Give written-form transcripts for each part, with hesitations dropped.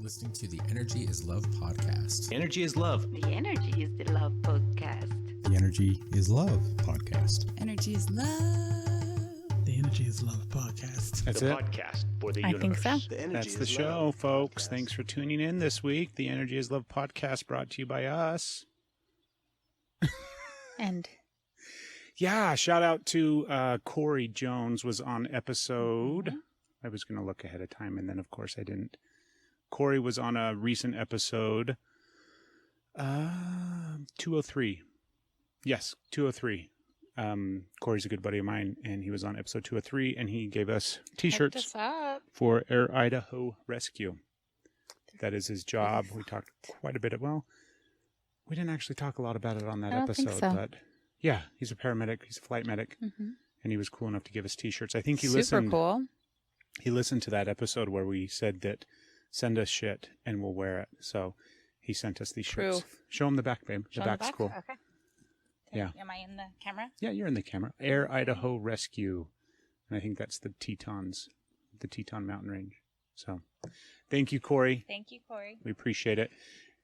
listening to the Energy is Love podcast. The Energy is Love. The Energy is the Love podcast. The Energy is Love podcast. Energy is Love. The Energy is Love podcast. That's the it. podcast for the I universe. think so. The Energy That's is the Love show, folks. podcast. Thanks for tuning in this week. The Energy is Love podcast brought to you by us. And Yeah, shout out to Corey Jones was on episode. I was going to look ahead of time, and then, of course, I didn't. Corey was on a recent episode, 203. Yes, 203. Corey's a good buddy of mine, and he was on episode 203, and he gave us T-shirts for Air Idaho Rescue. That is his job. We talked quite a bit. Well, we didn't actually talk a lot about it on that I don't think episode, so. but yeah, he's a paramedic. He's a flight medic, and he was cool enough to give us T-shirts. I think he super listened. cool. He listened to that episode where we said that send us shit and we'll wear it. So he sent us these shirts. Proof. Show him the back, babe. Show the them back's cool. Okay. Yeah. Am I in the camera? Yeah, you're in the camera. Air Idaho Rescue. And I think that's the Tetons, the Teton Mountain Range. So thank you, Corey. Thank you, Corey. We appreciate it.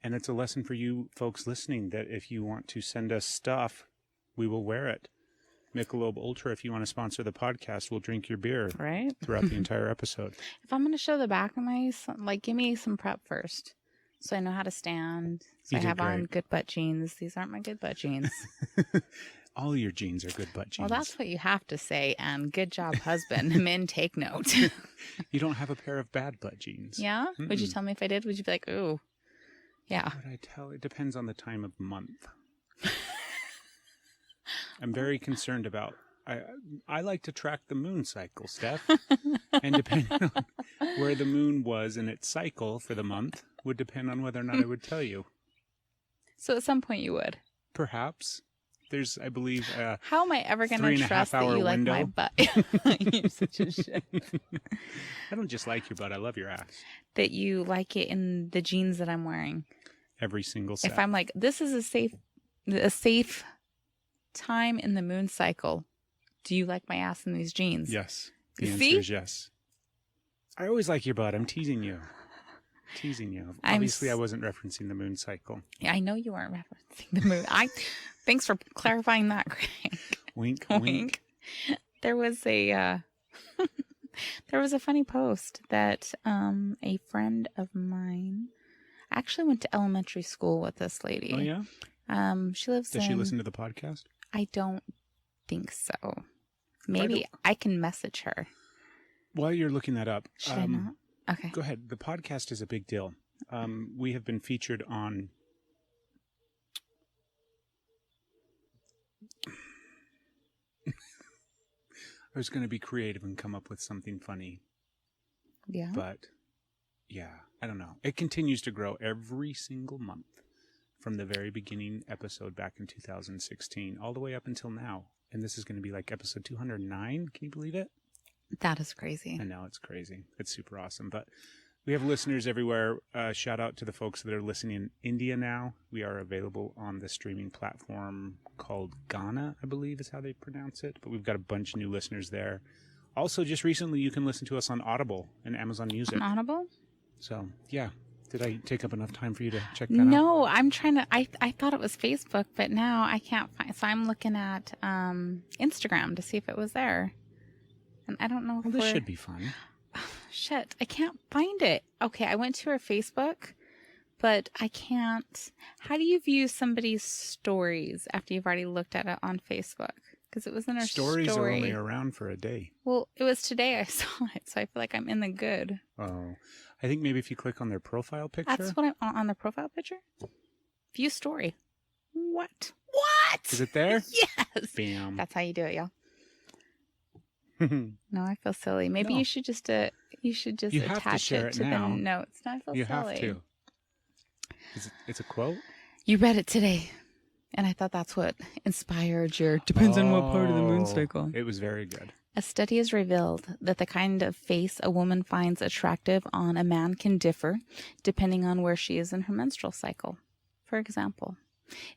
And it's a lesson for you folks listening that if you want to send us stuff, we will wear it. Michelob Ultra, if you want to sponsor the podcast, we'll drink your beer Right? throughout the entire episode. If I'm going to show the back of my, give me some prep first. So I know how to stand. So You I did have on great. good butt jeans. These aren't my good butt jeans. All your jeans are good butt jeans. Well, that's what you have to say. And good job, husband. Men, take note. You don't have a pair of bad butt jeans. Yeah? Would you Mm-mm. tell me if I did? Would you be like, ooh, yeah. What would I tell? It depends on the time of month. I'm very concerned about. I like to track the moon cycle, Steph. And depending on where the moon was in its cycle for the month would depend on whether or not I would tell you. So at some point you would. Perhaps. There's, I believe, How am I ever going 3.5 to trust that hour you like my window. butt? You're such a shit. I don't just like your butt. I love your ass. That you like it in the jeans that I'm wearing. Every single set. If I'm like, this is a safe time in the moon cycle. Do you like my ass in these jeans? Yes. The You answer see? is yes. I always like your butt. I'm teasing you. Teasing you. I'm Obviously, s- I wasn't referencing the moon cycle. Yeah, I know you weren't referencing the moon. Thanks for clarifying that, Craig. Wink, Wink. wink. There was a there was a funny post that a friend of mine actually went to elementary school with this lady. Oh, yeah? She lives Does in. she listen to the podcast? I don't think so. Maybe I can message her. While you're looking that up, Should I not? Okay. go ahead. The podcast is a big deal. We have been featured on... I was going to be creative and come up with something funny, Yeah. but yeah, I don't know. It continues to grow every single month from the very beginning episode back in 2016 all the way up until now. And this is going to be like episode 209. Can you believe it? That is crazy. I know, it's crazy. It's super awesome. But we have listeners everywhere. Shout out to the folks that are listening in India now. We are available on the streaming platform called Ghana, I believe is how they pronounce it. But we've got a bunch of new listeners there. Also, just recently, you can listen to us on Audible and Amazon Music. On Audible? So, yeah. Did I take up enough time for you to check that out? No, I'm trying to. I thought it was Facebook, but now I can't find. So I'm looking at Instagram to see if it was there, and I don't know if Well, this we're- should be fun. Shit, I can't find it. Okay, I went to her Facebook, but I can't. How do you view somebody's stories after you've already looked at it on Facebook? Because it was in her Stories story. are only around for a day. Well, it was today I saw it, so I feel like I'm in the good. Oh, I think maybe if you click on their profile picture. That's what I'm on the profile picture. View story. What? What? Is it there? Yes. Bam. That's how you do it, y'all. No, I feel silly. Maybe No. you should just You have to attach share it it to now. the notes. No, I feel You silly. have to. It's a quote? You read it today, and I thought that's what inspired your. Depends on what part of the moon Oh, cycle. It was very good. A study has revealed that the kind of face a woman finds attractive on a man can differ depending on where she is in her menstrual cycle. For example,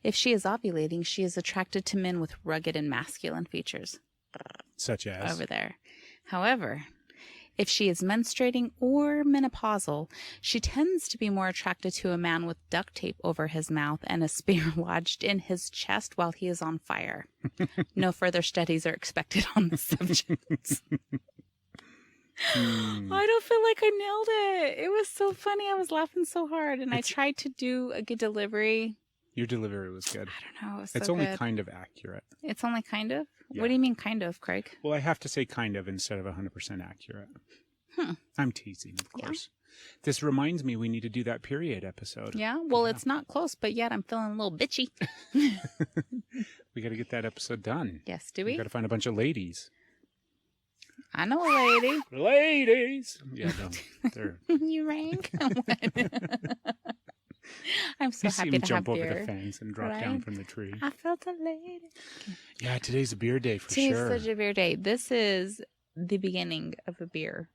if she is ovulating, she is attracted to men with rugged and masculine features. Such as. Over there. However, If she is menstruating or menopausal, she tends to be more attracted to a man with duct tape over his mouth and a spear lodged in his chest while he is on fire. No further studies are expected on the subject. I don't feel like I nailed it. It was so funny. I was laughing so hard, and I tried to do a good delivery. Your delivery was good. I don't know. It was It's so only good. kind of accurate. It's only kind of? Yeah. What do you mean kind of, Craig? Well, I have to say kind of instead of 100% accurate. I'm teasing, of course. This reminds me we need to do that period episode. Yeah? Well, it's not close, but yet I'm feeling a little bitchy. We got to get that episode done. Yes, do We we? got to find a bunch of ladies. I know a lady. Ladies! Yeah, no. They're... You rang? I'm so You see happy them to jump have over beer. the fence and drop down right? from the tree. I felt a lady. Yeah, today's a beer day for Today's sure. such a beer day. This is the beginning of a beer.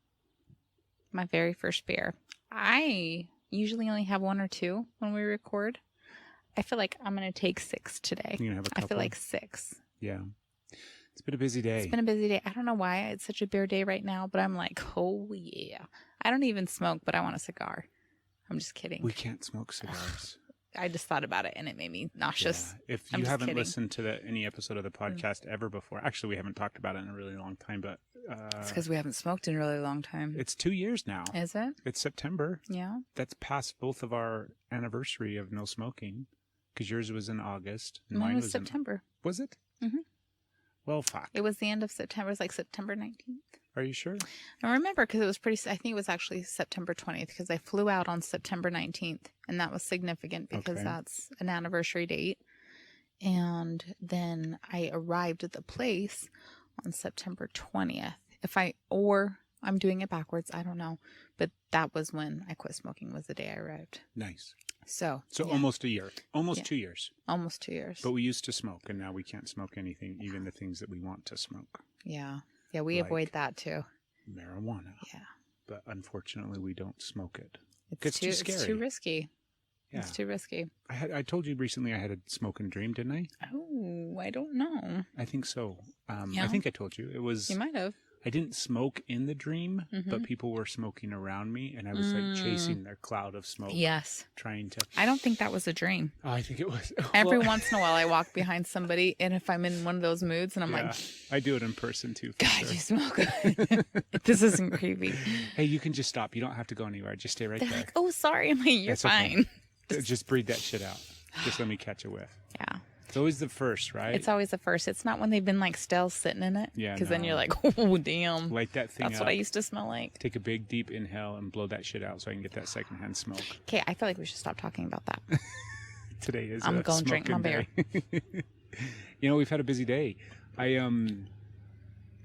My very first beer. I usually only have one or two when we record. I feel like I'm going to take 6 today. You're gonna have a I couple. feel like 6. Yeah. It's been a busy day. It's been a busy day. I don't know why it's such a beer day right now, but I'm like, oh yeah. I don't even smoke, but I want a cigar. I'm just kidding. We can't smoke cigars. I just thought about it and it made me nauseous. Yeah. If I'm you just haven't kidding. listened to any episode of the podcast ever before, actually, we haven't talked about it in a really long time, but It's because we haven't smoked in a really long time. it's 2 years now. Is it? It's September. Yeah. That's past both of our anniversary of no smoking, because yours was in August. And Mine mine was was September. Was it? Mhm. Well, fuck. It was the end of September. It was like September 19th. Are you sure? I remember because it was I think it was actually September 20th because I flew out on September 19th. And that was significant because Okay. that's an anniversary date. And then I arrived at the place on September 20th. Or I'm doing it backwards. I don't know. But that was when I quit smoking, was the day I arrived. Nice. So yeah, Almost a year. Almost Yeah. 2 years. almost 2 years. But we used to smoke, and now we can't smoke anything, even the things that we want to smoke. Yeah. Yeah, we Like- avoid that too. Marijuana. Yeah. But unfortunately, we don't smoke it. It's too scary. It's too risky. Yeah. It's too risky. I told you recently I had a smoking dream, didn't I? Oh, I don't know. I think so. Yeah. I think I told you. It was... You might have. I didn't smoke in the dream, Mhm. but people were smoking around me, and I was like chasing their cloud of smoke, Yes. trying to... I don't think that was a dream. Oh, I think it was... Every Well, once in a while, I walk behind somebody, and if I'm in one of those moods, and I'm yeah, like, I do it in person too. For God, sure. you smoke. This isn't creepy. Hey, you can just stop. You don't have to go anywhere. Just stay right They're there. like, oh, sorry. I'm like, you're That's okay. fine. Just breathe that shit out. Just let me catch a whiff. Yeah. It's always the first, right? It's always the first. It's not when they've been like still sitting in it. Yeah, Because then no. you're like, oh, damn. Light that thing That's up. what I used to smell like. Take a big, deep inhale and blow that shit out so I can get that secondhand smoke. Okay, I feel like we should stop talking about that. Today is I'm a going to drink my smoking day. You know, we've had a busy day. Can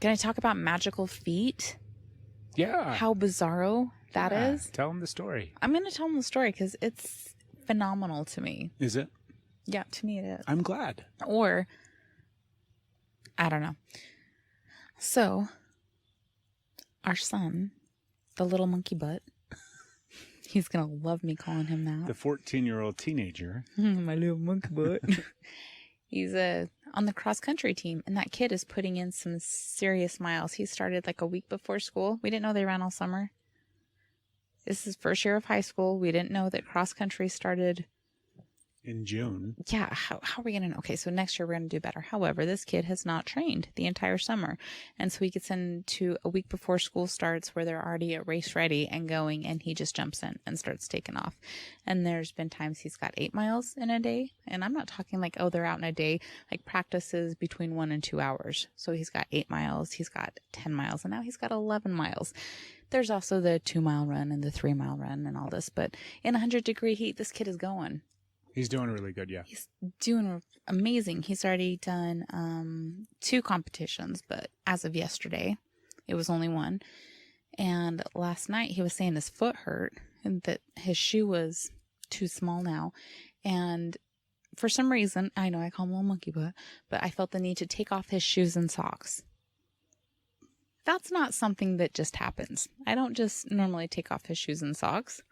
I talk about magical feet? Yeah. How bizarro that Yeah. is? Tell them the story. I'm going to tell them the story because it's phenomenal to me. Is it? Yeah, to me it is. I'm glad. Or, I don't know. So, our son, the little monkey butt, he's going to love me calling him The that. 14-year-old teenager. My little monkey butt. He's on the cross country team, and that kid is putting in some serious miles. He started like a week before school. We didn't know they ran all summer. This is first year of high school. We didn't know that cross country started. In June. Yeah, how are we going to know? Okay, so next year we're going to do better. However, this kid has not trained the entire summer. And so he gets into a week before school starts where they're already at race ready and going, and he just jumps in and starts taking off. And there's been times he's got 8 miles in a day. And I'm not talking like, oh, they're out in a day, like practices between 1 and 2 hours. So he's got 8 miles, he's got 10 miles, and now he's got 11 miles. There's also the 2-mile run and the 3-mile run and all this. But in 100-degree heat, this kid is going. He's doing really good, yeah. He's doing amazing. He's already done 2 competitions, but as of yesterday, it was only 1. And last night, he was saying his foot hurt and that his shoe was too small now. And for some reason, I know I call him a little monkey butt, but I felt the need to take off his shoes and socks. that's not something that just happens. I don't just normally take off his shoes and socks.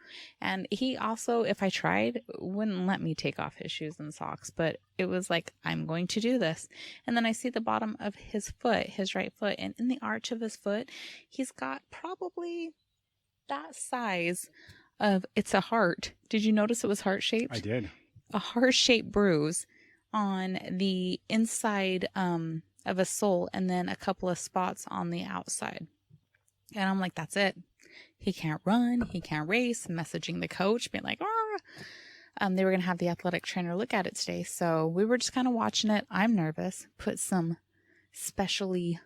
And he also, if I tried, wouldn't let me take off his shoes and socks. But it was like, I'm going to do this. And then I see the bottom of his foot, his right foot. And in the arch of his foot, he's got probably that size of, it's a heart. Did you notice it was heart-shaped? I did. A heart-shaped bruise on the inside of a sole, and then a couple of spots on the outside. And I'm like, that's it. He can't run. He can't race. Messaging the coach, being like, they were going to have the athletic trainer look at it today. So we were just kind of watching it. I'm nervous. Put some specially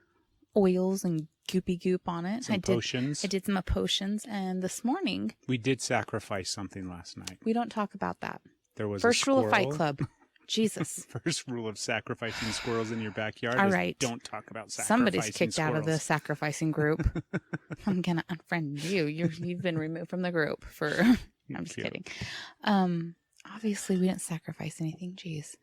oils and goopy goop on it. Potions. I did some potions. And this morning, We did sacrifice something last night. we don't talk about that. There was First a rule of Fight squirrel. Club. Jesus. First rule of sacrificing squirrels in your backyard All is right. don't talk about sacrificing Somebody's kicked squirrels. out of the sacrificing group. I'm going to unfriend you. You've been removed from the group for... I'm just Cute. kidding. Obviously, we didn't sacrifice anything. Jeez.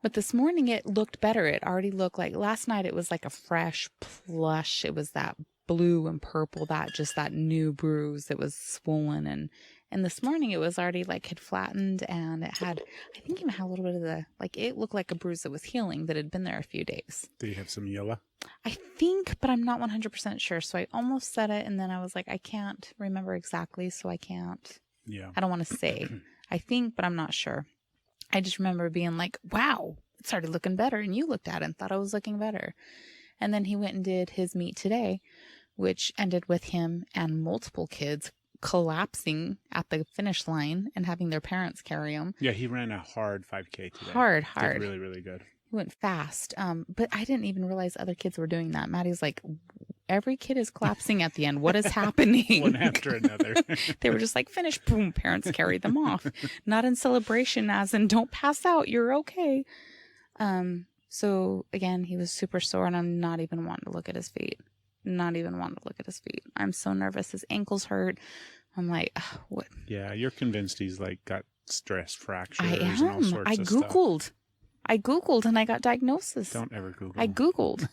But this morning, it looked better. It already looked like... Last night, it was like a fresh plush. It was that blue and purple, that new bruise that was swollen. And this morning, it was already like had flattened, and it had... I think even had a little bit of the... Like, it looked like a bruise that was healing, that had been there a few days. Do you have some yellow? I think, but I'm not 100% sure. So I almost said it, and then I was like, I can't remember exactly, so I can't. Yeah. I don't want to say. I think, but I'm not sure. I just remember being like, wow, it started looking better, and you looked at it and thought I was looking better. And then he went and did his meet today, which ended with him and multiple kids collapsing at the finish line and having their parents carry them. Yeah, he ran a hard 5K today. Hard. Did really, really good. He went fast. But I didn't even realize other kids were doing that. Maddie's like, every kid is collapsing at the end. What is happening? One after another. They were just like, finish, boom, parents carried them off. Not in celebration as in, don't pass out, you're okay. So again, he was super sore, and I'm not even wanting to look at his feet. I'm so nervous. His ankles hurt. I'm like, ugh, what? Yeah, you're convinced he's like got stress fractures I and all am. sorts I of stuff. Googled and I got diagnosis. Don't ever Google. I Googled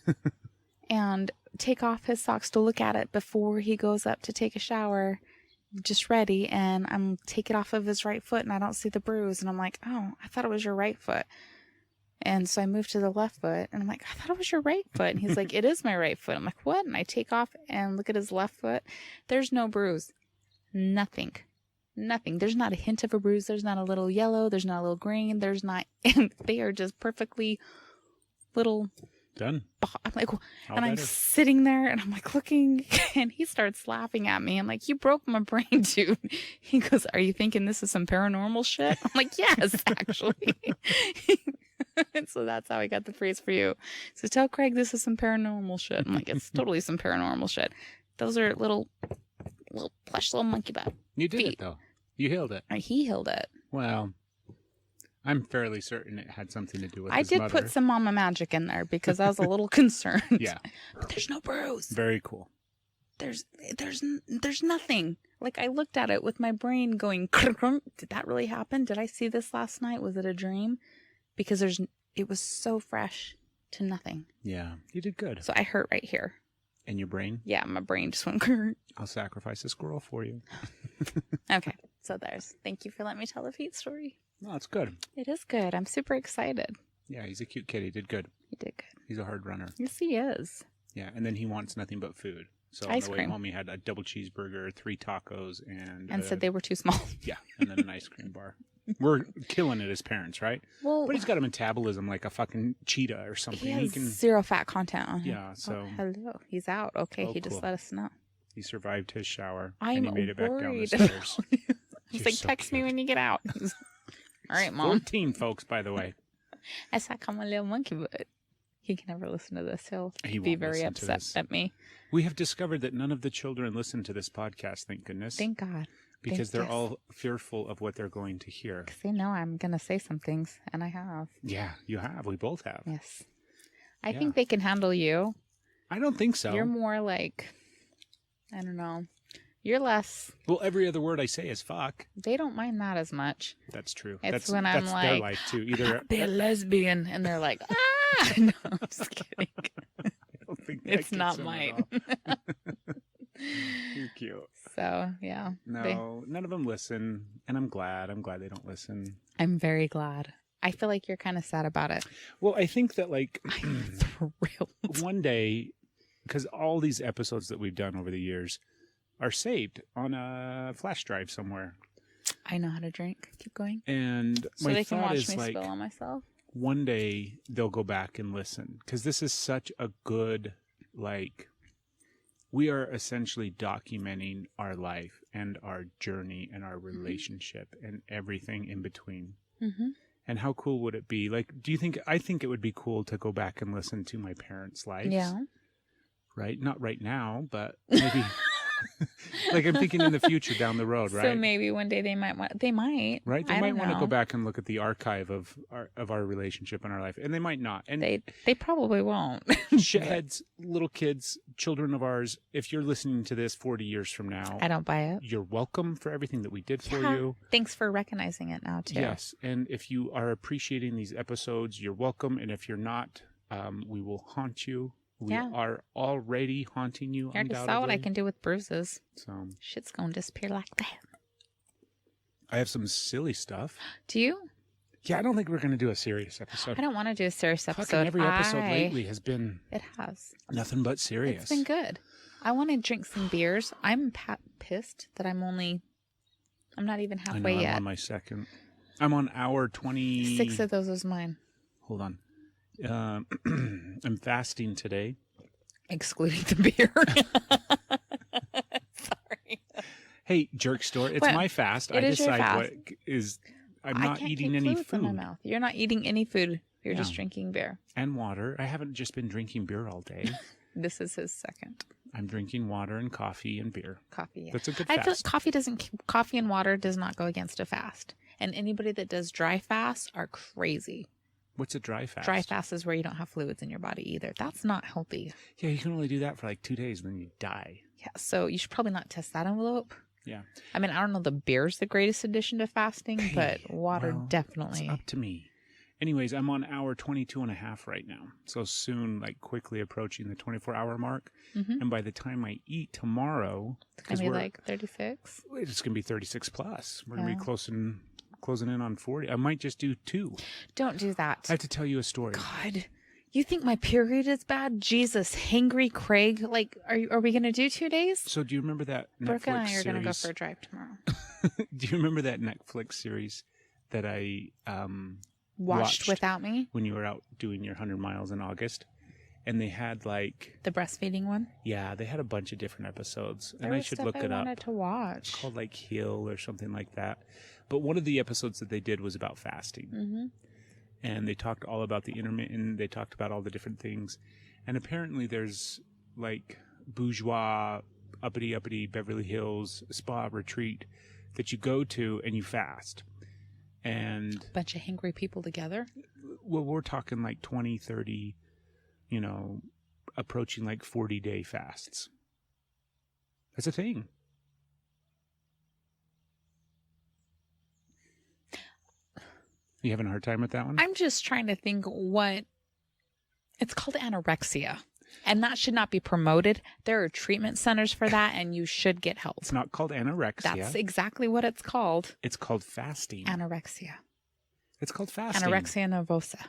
and take off his socks to look at it before he goes up to take a shower, just ready. And I'm take it off of his right foot, and I don't see the bruise. And I'm like, oh, I thought it was your right foot. And so I moved to the left foot, and I'm like, I thought it was your right foot. And he's like, it is my right foot. I'm like, what? And I take off and look at his left foot. There's no bruise. Nothing. There's not a hint of a bruise. There's not a little yellow. There's not a little green. There's not, and they are just perfectly little. Done. I'm like, All and I'm better. sitting there, and I'm like looking, and he starts laughing at me. I'm like, you broke my brain, dude. He goes, are you thinking this is some paranormal shit? I'm like, yes, actually. And so that's how I got the phrase for you. So tell Craig this is some paranormal shit. I'm like, it's totally some paranormal shit. Those are little plush little monkey butt. You did feet. it, though. You healed it. He healed it. Well, I'm fairly certain it had something to do with I his did mother. put some mama magic in there because I was a little concerned. Yeah. But there's no bruise. Very cool. There's nothing. Like, I looked at it with my brain going, did that really happen? Did I see this last night? Was it a dream? Because it was so fresh to nothing. Yeah. You did good. So I hurt right here. And your brain? Yeah, my brain just went. I'll sacrifice a squirrel for you. Okay, so there's. Thank you for letting me tell the feet story. No, it's good. It is good. I'm super excited. Yeah, he's a cute kid. He did good. He did good. He's a hard runner. Yes, he is. Yeah, and then he wants nothing but food. So on Ice the way cream. home, he had a double cheeseburger, 3 tacos, and Said they were too small. yeah, and then an ice cream bar. We're killing it as parents, right? Well, But he's got a metabolism like a fucking cheetah or something. he has zero fat content on him. Yeah, so Oh, hello. He's out. Okay, Oh, he just cool. let us know. he survived his shower I'm and he made it back down the worried. stairs. He's You're like, so text me cute. when you get out. All right, Mom. 14, folks, by the way. I saw come a little monkey, but he can never listen to this. He'll He be won't very listen to upset this. at me. We have discovered that none of the children listen to this podcast, thank goodness. Thank God. because they're yes. all fearful of what they're going to hear. Because they know I'm going to say some things, and I have. Yeah, you have. We both have. Yes. I Yeah. think they can handle you. I don't think so. You're more like, I don't know. You're less. Well, every other word I say is fuck. They don't mind that as much. That's true. It's that's when I'm that's like, their life too. Either be a lesbian, and they're like, ah. No, I'm just kidding. I don't think It's not mine. You're cute. So, yeah. No, none of them listen, and I'm glad. I'm glad they don't listen. I'm very glad. I feel like you're kind of sad about it. Well, I think that, like, I'm thrilled. one day, because all these episodes that we've done over the years are saved on a flash drive somewhere. I know how to drink. Keep going. And So my they can thought watch is, me like, spill on myself. one day they'll go back and listen, because this is such a good, like, we are essentially documenting our life and our journey and our relationship and everything in between. Mm-hmm. And how cool would it be? Like, I think it would be cool to go back and listen to my parents' lives. Yeah. Right? Not right now, but maybe... Like, I'm thinking in the future down the road, right? So maybe one day they might. Right? They might Want to go back and look at the archive of our relationship and our life, and they might not. And they probably won't. shitheads, little kids, children of ours, if you're listening to this 40 years from now, I don't buy it. You're welcome for everything that we did for you. Thanks for recognizing it now, too. Yes, and if you are appreciating these episodes, you're welcome. And if you're not, we will haunt you. We are already haunting you. I already saw what I can do with bruises. So shit's gonna disappear like that. I have some silly stuff. Do you? Yeah, I don't think we're going to do a serious episode. I don't want to do a serious episode. Fucking every episode lately has been... It has. Nothing but serious. It's been good. I want to drink some beers. I'm pissed that I'm not even halfway yet. I'm on my second. I'm on hour 20... 6 of those was mine. Hold on. I'm fasting today. Excluding the beer. Sorry. Hey, jerk store. It's my fast. I decide what is... I'm not eating any food. In my mouth. You're not eating any food. You're just drinking beer. And water. I haven't just been drinking beer all day. This is his second. I'm drinking water and coffee and beer. Coffee, yeah. That's a good fast. I feel like coffee and water does not go against a fast. And anybody that does dry fasts are crazy. What's a dry fast? Dry fast is where you don't have fluids in your body either. That's not healthy. Yeah, you can only do that for like 2 days and then you die. Yeah, so you should probably not test that envelope. Yeah. I mean, I don't know the beer's the greatest addition to fasting, but water definitely. It's up to me. Anyways, I'm on hour 22 and a half right now. So soon, like quickly approaching the 24-hour mark. Mm-hmm. And by the time I eat tomorrow... It's going to be like 36? It's going to be 36 plus. We're going to be closing in on 40. I might just do 2. Don't do that. I have to tell you a story. God, you think my period is bad? Jesus, hangry Craig. Like, are we going to do 2 days? So do you remember that Netflix Brooke and I are going to go for a drive tomorrow. Do you remember that Netflix series that I watched without me? When you were out doing your 100 miles in August? And they had like... The breastfeeding one? Yeah, they had a bunch of different episodes. There and I should look it up. I wanted to watch. It's called like Hill or something like that. But one of the episodes that they did was about fasting. Mm-hmm. And they talked all about the intermittent. They talked about all the different things. And apparently there's like bourgeois, uppity Beverly Hills spa retreat that you go to and you fast. And bunch of hangry people together? Well, we're talking like 20, 30, approaching like 40-day fasts. That's a thing. You having a hard time with that one? I'm just trying to think what... It's called anorexia. And that should not be promoted. There are treatment centers for that, and you should get help. It's not called anorexia. That's exactly what it's called. It's called fasting. Anorexia. It's called fasting. Anorexia nervosa.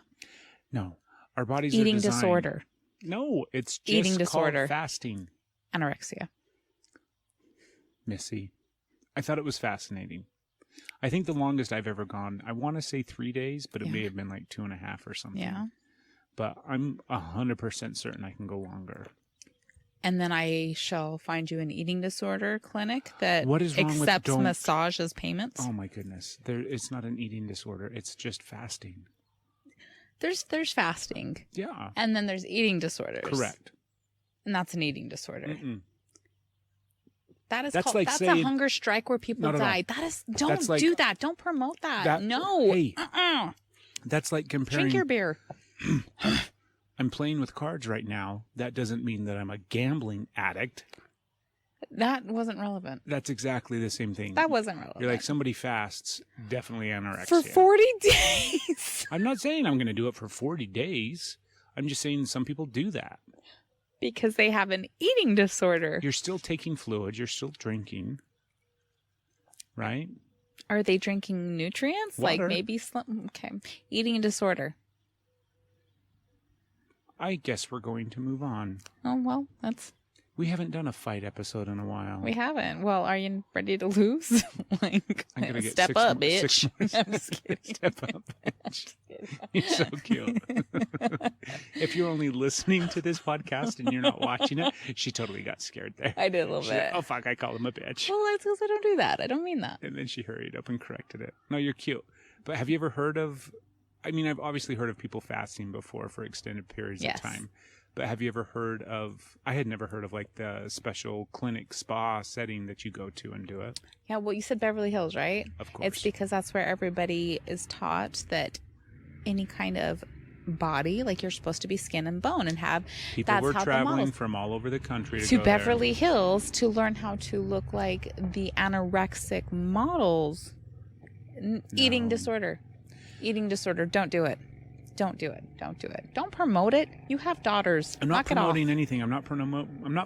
No. Our bodies eating are designed... disorder. No, it's just eating disorder. Called fasting. Anorexia. Missy. I thought it was fascinating. I think the longest I've ever gone, I want to say 3 days, but it may have been like 2.5 or something. Yeah. But I'm 100% certain I can go longer. And then I shall find you an eating disorder clinic that what is wrong accepts with massage as payments. Oh my goodness. It's not an eating disorder. It's just fasting. There's fasting. Yeah. And then there's eating disorders. Correct. And that's an eating disorder. Mm-mm. That's like that's saying, a hunger strike where people die. That is, don't like, do that. Don't promote that. No. Hey, that's like comparing. Drink your beer. I'm playing with cards right now. That doesn't mean that I'm a gambling addict. That wasn't relevant. That's exactly the same thing. That wasn't relevant. You're like, somebody fasts, definitely anorexia. For 40 days. I'm not saying I'm going to do it for 40 days. I'm just saying some people do that. Because they have an eating disorder. You're still taking fluids. You're still drinking. Right? Are they drinking nutrients? Water. Like maybe okay. Eating disorder. I guess we're going to move on. Oh, well, We haven't done a fight episode in a while. we haven't. Well, are you ready to lose? Like, I'm gonna get step six up, more- bitch. six more- I'm just kidding. Step up, bitch. You're so cute. If you're only listening to this podcast and you're not watching it, she totally got scared there. I did a little She's bit. like, oh, fuck, I call him a bitch. Well, that's because I don't do that. I don't mean that. And then she hurried up and corrected it. No, you're cute. But have you ever heard of, I mean, I've obviously heard of people fasting before for extended periods Yes. of time. But have you ever heard of, I had never heard of like the special clinic spa setting that you go to and do it. Yeah, well, you said Beverly Hills, right? Of course. It's because that's where everybody is taught that any kind of body, like you're supposed to be skin and bone and have. People that's were how the traveling models- from all over the country to to go there. Beverly Hills to learn how to look like the anorexic models. Eating No. disorder. Eating disorder. Don't do it. Don't do it. Don't do it. Don't promote it. You have daughters. I'm not Knock it off. promoting anything. I'm not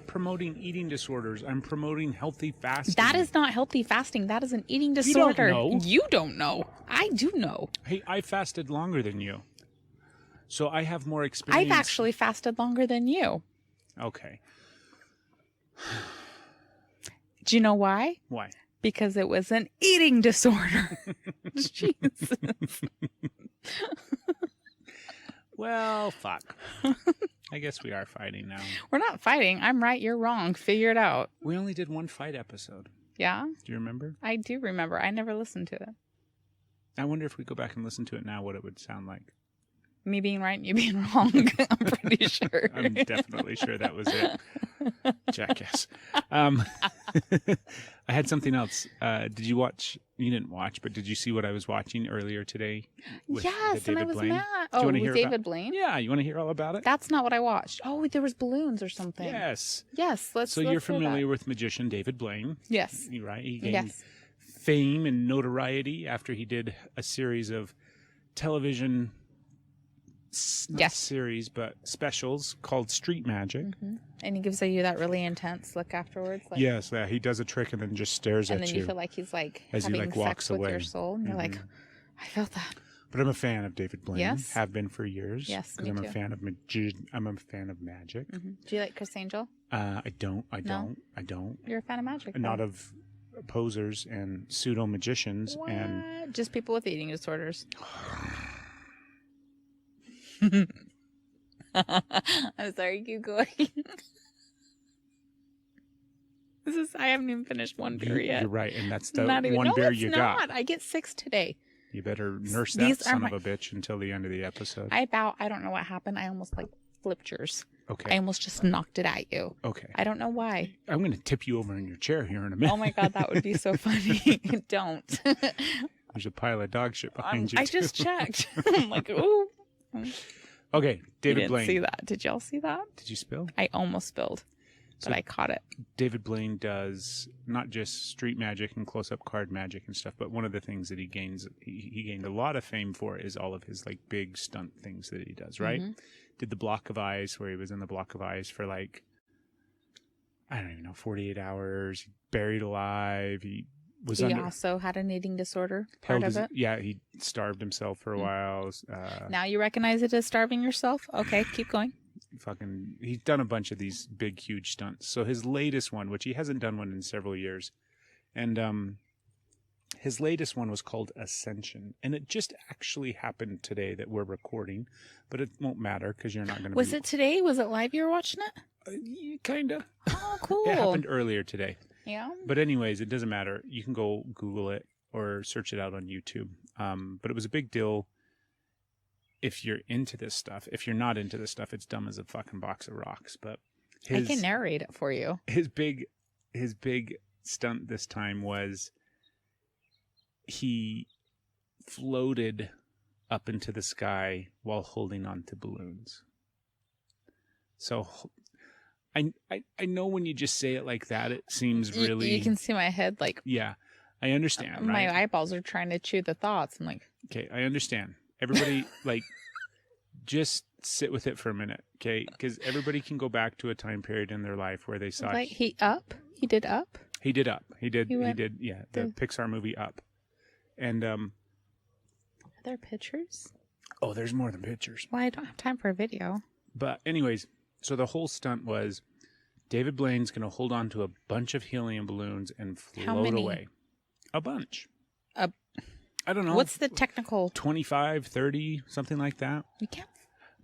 promoting eating disorders. I'm promoting healthy fasting. That is not healthy fasting. That is an eating don't disorder. know. You don't know. I do know. Hey, I fasted longer than you. So I have more experience. I've actually fasted longer than you. Okay. Do you know why? Why? Because it was an eating disorder. Jesus. Well, fuck. I guess we are fighting now. We're not fighting. I'm right. You're wrong. Figure it out. We only did one fight episode. Yeah, Do you remember? I do remember. I never listened to it. I wonder if we go back and listen to it now, what it would sound like. Me being right and you being wrong. I'm pretty sure. I'm definitely sure that was it. Jackass. I had something else. Did you watch? You didn't watch, but did you see what I was watching earlier today? With Yes, the and I David was Blaine? mad. Do you Oh, wanna with hear David about- Blaine? Yeah, you want to hear all about it? That's not what I watched. Oh, there was balloons or something. Yes. Yes, let's So let's you're hear that. familiar with magician David Blaine, Yes. right? He gained Yes. fame and notoriety after he did a series of television, not Yes. series, but specials called Street Magic. And he gives you that really intense look afterwards. Like, Yes, he does a trick and then just stares and at then you. you feel like he's like as he, having like, walks sex with away. your soul. And you're like, I felt that. But I'm a fan of David Blaine. Yes. Have been for years. Yes, because me I'm too. a fan of I'm a fan of magic. Do you like Chris Angel? I don't. No? Not You're a fan of magic. Not though. of posers and pseudo magicians and What? Just people with eating disorders. I'm sorry, keep going. I haven't even finished one beer yet. You're right, and that's the Not even, one no, beer it's you not. got. I get 6 today. You better nurse These that are son my- of a bitch until the end of the episode. I don't know what happened. I almost like flipped yours. Okay. I almost just knocked it at you. Okay. I don't know why. I'm going to tip you over in your chair here in a minute. Oh my God, that would be so funny. Don't. There's a pile of dog shit behind you. I too. just checked. I'm like, ooh. Okay, You David didn't Blaine. see that. Did y'all see that? Did you spill? I almost spilled, but So- I caught it. David Blaine does not just street magic and close-up card magic and stuff, but one of the things that he gained a lot of fame for is all of his like big stunt things that he does, right? Mm-hmm. Did the block of ice where he was in the block of ice for like, I don't even know, 48 hours, buried alive. He was He under also had an eating disorder part held of his- it. Yeah, he starved himself for a while. Now you recognize it as starving yourself? Okay, keep going. He's done a bunch of these big, huge stunts. So his latest one, which he hasn't done one in several years, and his latest one was called Ascension, and it just actually happened today that we're recording, but it won't matter because you're not going to. Was it today? Was it live you were watching it? Kinda? Oh, cool. It happened earlier today. Yeah. But anyways, it doesn't matter. You can go Google it or search it out on YouTube. But it was a big deal. If you're into this stuff, if you're not into this stuff, it's dumb as a fucking box of rocks. But I can narrate it for you. his big stunt this time was he floated up into the sky while holding on to balloons. So I know when you just say it like that, it seems really You can see my head like yeah. I understand, my right? eyeballs are trying to chew the thoughts. I'm like, Okay, I understand. Everybody, like, just sit with it for a minute, okay? Because everybody can go back to a time period in their life where they saw... Like He did Up? He did Up. He did, the the- Pixar movie Up. And, Are there pictures? oh, there's more than pictures. Well, I don't have time for a video. But anyways, so the whole stunt was David Blaine's going to hold on to a bunch of helium balloons and How float many? away. A bunch. A- I don't know. What's the technical? 25, 30, something like that. We can't.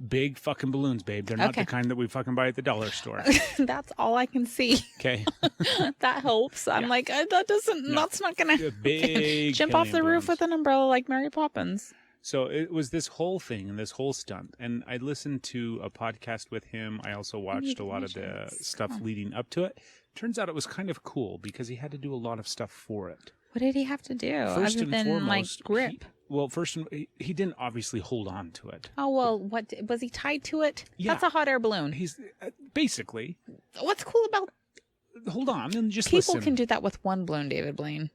Big fucking balloons, babe. They're not Okay. the kind that we fucking buy at the dollar store. That's all I can see. Okay. That helps. I'm Yeah. like, that doesn't. No. That's not gonna. The big Jump off the helium roof balloons. with an umbrella like Mary Poppins. So it was this whole thing and this whole stunt. And I listened to a podcast with him. I also watched a lot of the Congratulations. stuff Come on. leading up to it. Turns out it was kind of cool because he had to do a lot of stuff for it. What did he have to do First other and than like foremost, grip? he didn't obviously hold on to it. Oh well, what was he tied to it? Yeah. That's a hot air balloon. He's basically, What's cool about hold on and just people listen. can do that with one balloon, David Blaine.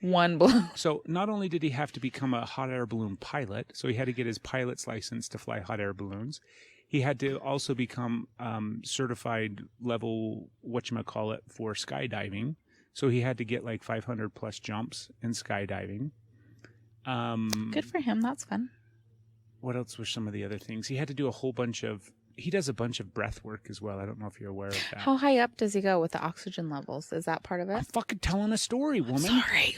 One balloon. So not only did he have to become a hot air balloon pilot, so he had to get his pilot's license to fly hot air balloons. He had to also become certified level whatchamacallit for skydiving. So he had to get like 500 plus jumps in skydiving. Good for him. That's fun. What else were some of the other things? He had to do a whole bunch of... He does a bunch of breath work as well. I don't know if you're aware of that. How high up does he go with the oxygen levels? Is that part of it? I'm fucking telling a story, woman. Sorry.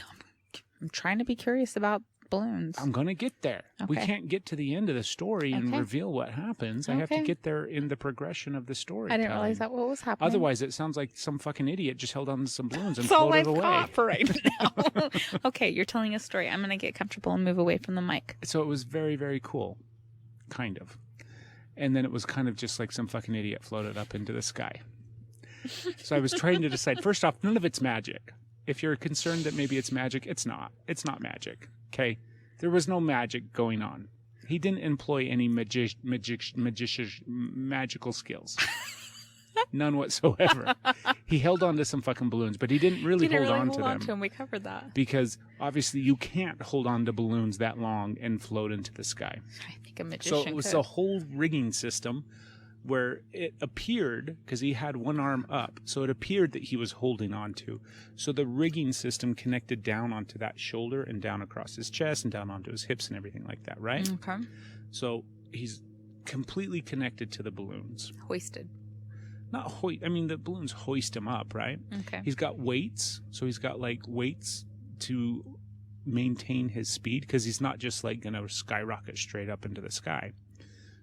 I'm trying to be curious about balloons. I'm going to get there. We Okay. can't get to the end of the story and Okay. reveal what happens. I have to Okay. get there in the progression of the story. I didn't realize that what was happening. Otherwise, it sounds like some fucking idiot just held on to some balloons and That's all floated I've away. got for right now. Okay, you're telling a story. I'm going to get comfortable and move away from the mic. So it was very, very cool. Kind of. And then it was kind of just like some fucking idiot floated up into the sky. So I was trying to decide, first off, none of it's magic. If you're concerned that maybe it's magic, it's not. It's not magic. Okay? There was no magic going on. He didn't employ any magical skills. None whatsoever. He held on to some fucking balloons, but he didn't really hold on to them. We covered that. Because obviously you can't hold on to balloons that long and float into the sky. I think a magician So it was could. a whole rigging system where it appeared, because he had one arm up, so it appeared that he was holding on to. So the rigging system connected down onto that shoulder and down across his chest and down onto his hips and everything like that, right? Okay. So he's completely connected to the balloons. Hoisted. Not I mean, the balloons hoist him up, right? Okay. He's got weights, so he's got like weights to maintain his speed, because he's not just like going to skyrocket straight up into the sky.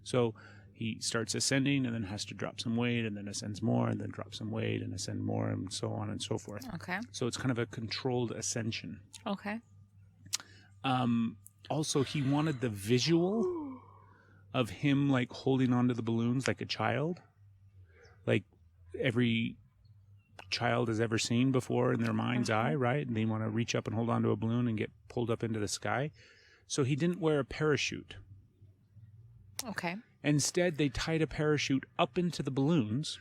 So he starts ascending and then has to drop some weight and then ascends more and then drop some weight and ascend more and so on and so forth. Okay. So it's kind of a controlled ascension. Okay. Also, he wanted the visual of him like holding onto the balloons like a child, like every child has ever seen before in their mind's eye, right? And they want to reach up and hold onto a balloon and get pulled up into the sky. So he didn't wear a parachute. Okay. Instead, they tied a parachute up into the balloons.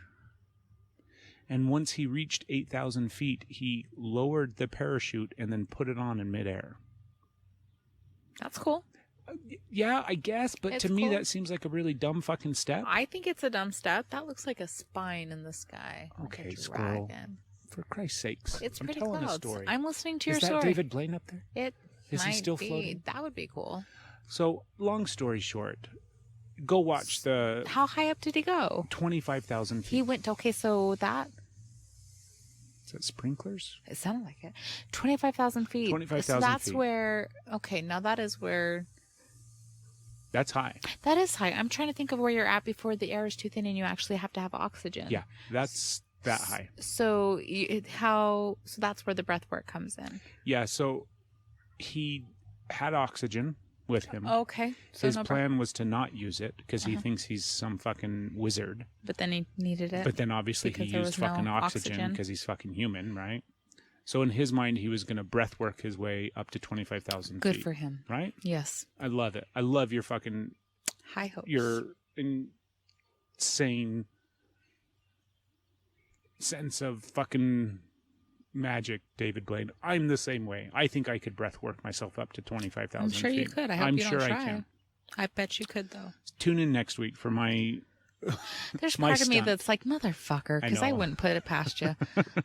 And once he reached 8,000 feet, he lowered the parachute and then put it on in midair. That's cool. Yeah, I guess, but It's to me cool. that seems like a really dumb fucking step. I think it's a dumb step. That looks like a spine in the sky. Like Okay, a squirrel. dragon. For Christ's sakes. It's I'm pretty telling clouds. a story. I'm listening to Is your that story. David Blaine up there? It Is he might still be. floating? That would be cool. So, long story short, go watch the How high up did he go? 25,000 feet. He went, okay, so that, Is that sprinklers? it sounded like it. 25,000 feet. 25,000 So that's feet. where, okay, now that is where, That's high. that is high. I'm trying to think of where you're at before the air is too thin and you actually have to have oxygen. Yeah, that's that high. So so that's where the breath work comes in. Yeah, so he had oxygen with him. Okay. So His no plan was to not use it because he thinks he's some fucking wizard. but then he needed it. But then obviously he Because there used was no fucking oxygen oxygen. because he's fucking human, right? So in his mind, he was going to breath work his way up to 25,000 Good feet. for him. Right? Yes. I love it. I love your fucking, High hopes. your insane sense of fucking magic, David Blaine. I'm the same way. I think I could breath work myself up to 25,000 I'm sure feet. you could. I hope I'm you don't sure try. I can. I bet you could, though. Tune in next week for my There's my part of me stunt. that's like, motherfucker, because I know. wouldn't put it past you.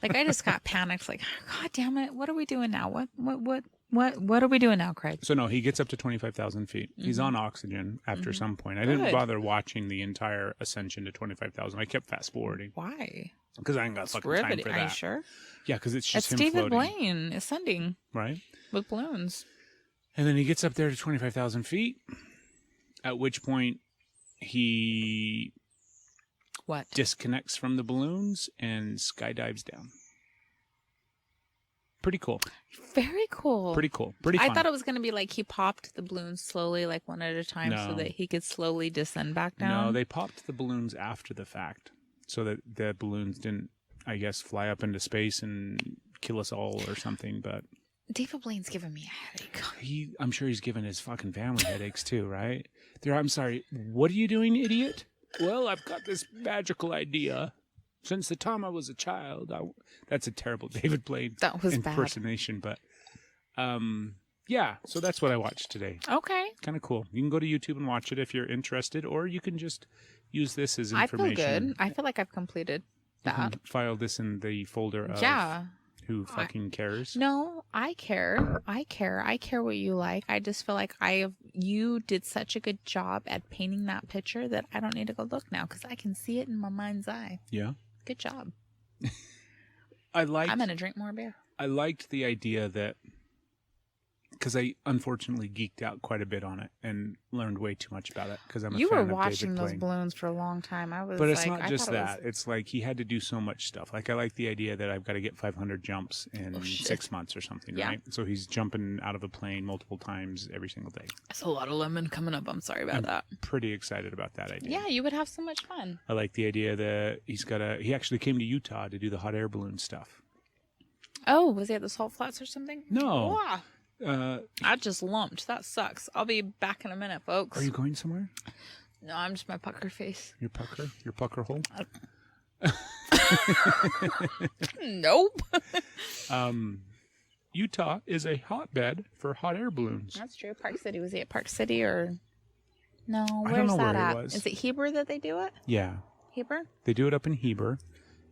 Like, I just got panicked. Like, God damn it, what are we doing now? What are we doing now, Craig? So no, he gets up to 25,000 feet. He's on oxygen after some point. I didn't Good. bother watching the entire ascension to 25,000. I kept fast forwarding Why? because I ain't got It's fucking time riveting. for Are you that. sure? Yeah, because it's just It's him David floating, Blaine ascending right? with balloons. And then he gets up there to 25,000 feet, at which point he What? disconnects from the balloons and skydives down. Pretty cool. Very cool. Pretty cool. Pretty fun. I thought it was going to be like he popped the balloons slowly, like one at a time, so No. that he could slowly descend back down. No, they popped the balloons after the fact so that the balloons didn't, I guess, fly up into space and kill us all or something. But David Blaine's giving me a headache. I'm sure he's giving his fucking family headaches too, right? I'm sorry, what are you doing, idiot? Well, I've got this magical idea. Since the time I was a child, that's a terrible David Blaine That was bad. impersonation, but yeah. So that's what I watched today. Okay. Kind of cool. You can go to YouTube and watch it if you're interested, or you can just use this as I feel information. good. I feel like I've completed You can that. file this in the folder of Yeah. who fucking cares. No, I care. I care what you like. I just feel like you did such a good job at painting that picture that I don't need to go look now because I can see it in my mind's eye. Yeah. Good job. I'm I'm going to drink more beer. I liked the idea that, because I unfortunately geeked out quite a bit on it and learned way too much about it because I'm a You fan were of watching David those Blaine. balloons for a long time. I was But it's like, not I just thought it was- that. It's like he had to do so much stuff. Like I like the idea that I've got to get 500 jumps in Oh, shit. 6 months or something, Yeah. right? So he's jumping out of a plane multiple times every single day. That's a lot of lemon coming up. I'm sorry about that. Pretty excited about that idea. Yeah, you would have so much fun. I like the idea that he actually came to Utah to do the hot air balloon stuff. Oh, was he at the Salt Flats or something? No. Wow. Uh, I just lumped. That sucks. I'll be back in a minute, folks. are you going somewhere? No, I'm just my pucker face. Your pucker hole? Nope. Utah is a hotbed for hot air balloons. That's true. Park City. Was he at Park City or? No, I where's don't know that where at? he was. Is it Heber that they do it? Yeah. Heber? They do it up in Heber,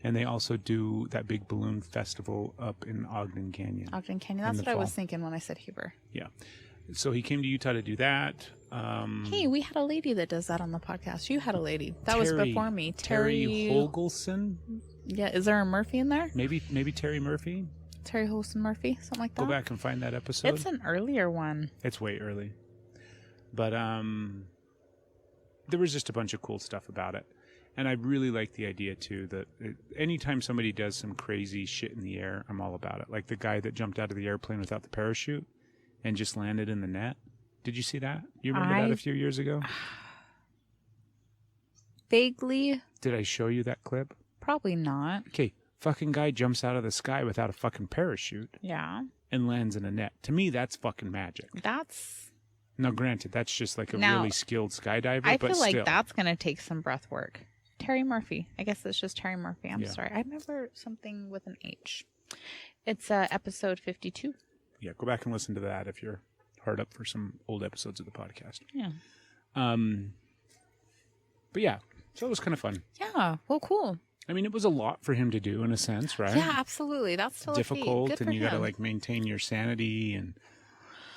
and they also do that big balloon festival up in Ogden Canyon. Ogden Canyon. In That's the what I was fall. thinking when I said Heber. Yeah. So he came to Utah to do that. Hey, we had a lady that does that on the podcast. You had a lady. That was Terry- before me. Terry Holgelson? Yeah, is there a Murphy in there? Maybe Terry Murphy? Terry Holson Murphy? Something like that? Go back and find that episode. It's an earlier one. It's way early. But there was just a bunch of cool stuff about it. And I really like the idea, too, that anytime somebody does some crazy shit in the air, I'm all about it. Like the guy that jumped out of the airplane without the parachute and just landed in the net. Did you see that? You remember that a few years ago? Vaguely. Did I show you that clip? Probably not. Okay, fucking guy jumps out of the sky without a fucking parachute Yeah. and lands in a net. To me, that's fucking magic. That's... Now, granted, that's just like a Now, really skilled skydiver, I but feel like still. that's going to take some breath work. Terry Murphy. I guess it's just Terry Murphy. I'm Yeah. sorry. I remember something with an H. It's episode 52. Yeah, go back and listen to that if you're hard up for some old episodes of the podcast. Yeah. But yeah, so it was kind of fun. Yeah. Well, cool. I mean, it was a lot for him to do in a sense, right? Yeah, absolutely. That's still Difficult, a feat. Good and for you got to him. like maintain your sanity and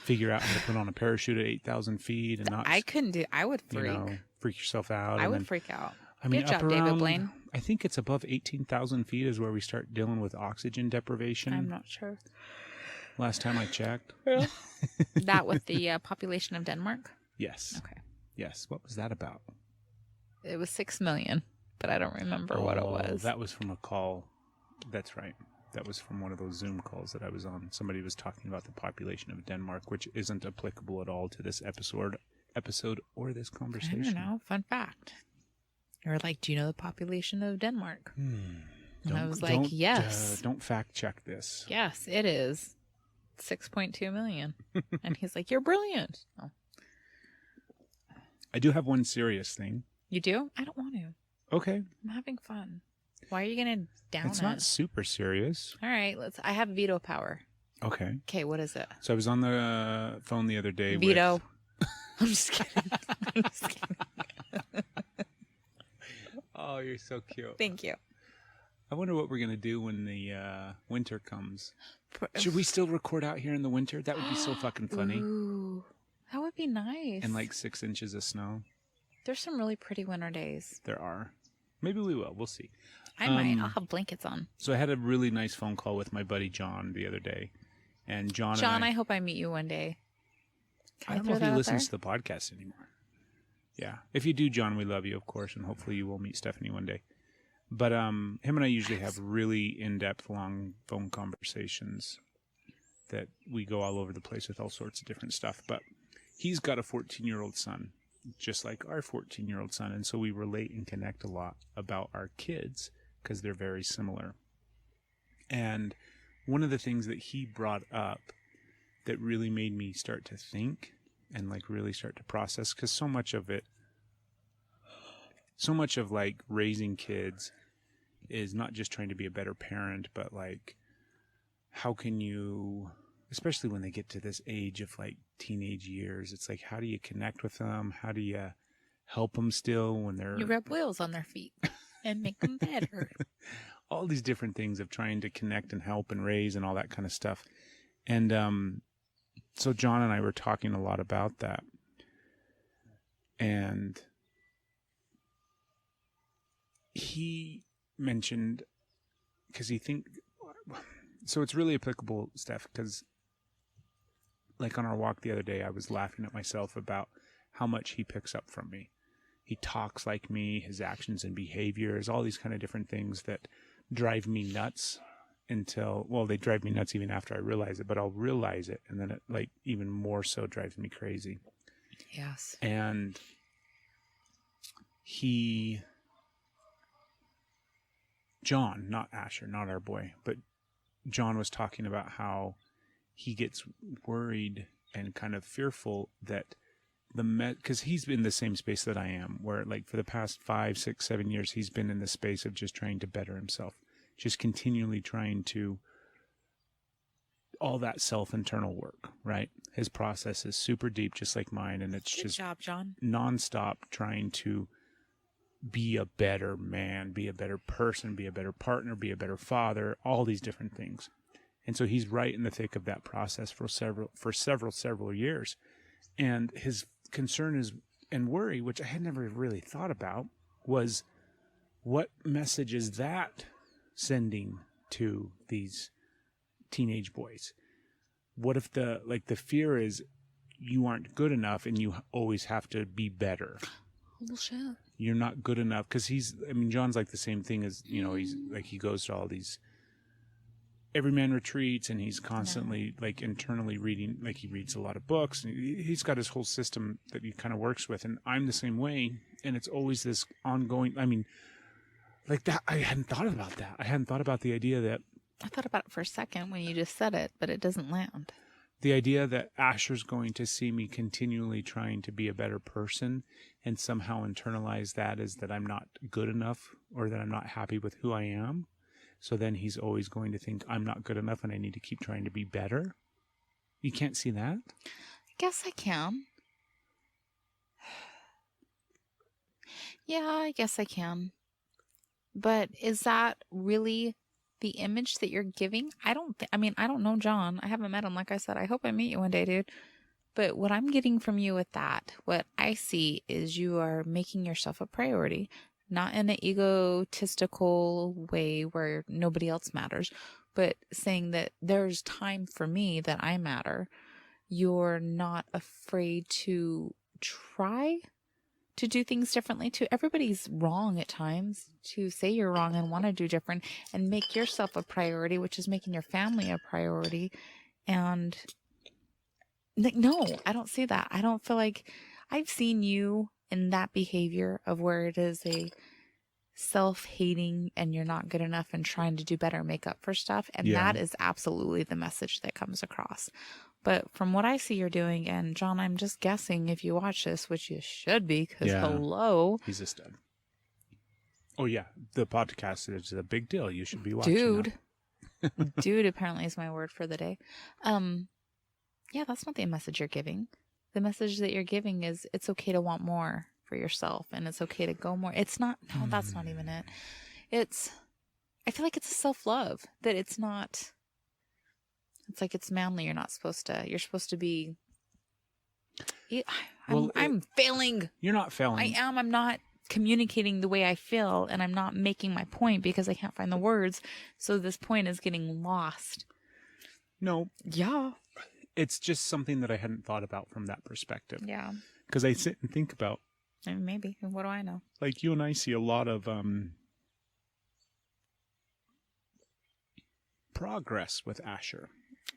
figure out how to put on a parachute at 8,000 feet and not, I couldn't do... I would you freak. know, freak yourself out. I and would then, freak out. I mean, Good up job, David around, Blaine. I think it's above 18,000 feet is where we start dealing with oxygen deprivation. I'm not sure. Last time I checked. That with the population of Denmark? Yes. Okay. Yes. What was that about? It was 6 million, but I don't remember what it was. That was from a call. That's right. That was from one of those Zoom calls that I was on. Somebody was talking about the population of Denmark, which isn't applicable at all to this episode or this I conversation. don't know. Fun fact. You were like, do you know the population of Denmark? And I was like, yes. Don't fact check this. Yes, it is 6.2 million. And he's like, you're brilliant. Oh, I do have one serious thing. you do? I don't want to. Okay. I'm having fun. Why are you going to down It's it? not super serious. All right, I have veto power. Okay. Okay, what is it? So I was on the phone the other day Veto. I'm just kidding. I'm just kidding. Oh, you're so cute. Thank you. I wonder what we're going to do when the winter comes. Should we still record out here in the winter? That would be so fucking funny. Ooh, that would be nice. And like 6 inches of snow. There's some really pretty winter days. There are. Maybe we will. We'll see. I might. I'll have blankets on. So I had a really nice phone call with my buddy John the other day. And John, I hope I meet you one day. I don't know if he listens to the podcast anymore. Yeah. If you do, John, we love you, of course, and hopefully you will meet Stephanie one day. But him and I usually have really in-depth, long phone conversations that we go all over the place with all sorts of different stuff. But he's got a 14-year-old son, just like our 14-year-old son, and so we relate and connect a lot about our kids because they're very similar. And one of the things that he brought up that really made me start to think and like really start to process, because so much of like raising kids is not just trying to be a better parent, but like how can you, especially when they get to this age of like teenage years, it's like how do you connect with them? How do you help them still when they're... You rub wheels on their feet and make them better. All these different things of trying to connect and help and raise and all that kind of stuff. And so John and I were talking a lot about that. And he mentioned, because so it's really applicable, Steph, because like on our walk the other day, I was laughing at myself about how much he picks up from me. He talks like me, his actions and behaviors, all these kind of different things that drive me nuts they drive me nuts even after I realize it, but I'll realize it. And then it like even more so drives me crazy. Yes. And John, not Asher, not our boy, but John was talking about how he gets worried and kind of fearful that because he's been in the same space that I am, where like for the past 5, 6, 7 years, he's been in the space of just trying to better himself, just continually trying to all that self-internal work, right? His process is super deep, just like mine. And it's Good job, John. Nonstop trying to be a better man, be a better person, be a better partner, be a better father, all these different things. And so he's right in the thick of that process for several years. And his concern is and worry, which I had never really thought about, was what message is that sending to these teenage boys? What if the fear is you aren't good enough and you always have to be better? Bullshit. You're not good enough, because John's like the same thing as, he's like, he goes to all these everyman retreats and he's constantly like internally reading, like he reads a lot of books and he's got his whole system that he kind of works with. And I'm the same way. And it's always this ongoing, like that. I hadn't thought about that. I hadn't thought about the idea that I thought about it for a second when you just said it, but it doesn't land. The idea that Asher's going to see me continually trying to be a better person and somehow internalize that as that I'm not good enough or that I'm not happy with who I am. So then he's always going to think I'm not good enough and I need to keep trying to be better. You can't see that? I guess I can. Yeah, I guess I can. But is that really the image that you're giving? I don't know John. I haven't met him. Like I said, I hope I meet you one day, dude. But what I'm getting from you with that, what I see is you are making yourself a priority, not in an egotistical way where nobody else matters, but saying that there's time for me, that I matter. You're not afraid to try to do things differently too. Everybody's wrong at times, to say you're wrong and want to do different and make yourself a priority, which is making your family a priority. And no, I don't see that. I don't feel like I've seen you in that behavior of where it is a self-hating and you're not good enough and trying to do better, make up for stuff. And that is absolutely the message that comes across. But from what I see you're doing, and John, I'm just guessing if you watch this, which you should be, because hello. He's a stud. Oh, yeah. The podcast is a big deal. You should be watching. Dude. Dude apparently is my word for the day. Yeah, that's not the message you're giving. The message that you're giving is it's okay to want more for yourself, and it's okay to go more. It's not, no, that's not even it. I feel like it's a self-love, that it's not, it's like it's manly. You're supposed to be, I'm failing. You're not failing. I'm not communicating the way I feel, and I'm not making my point because I can't find the words. So this point is getting lost. No. Yeah. It's just something that I hadn't thought about from that perspective. Yeah. Because I sit and think about, Maybe. What do I know? like, you and I see a lot of progress with Asher.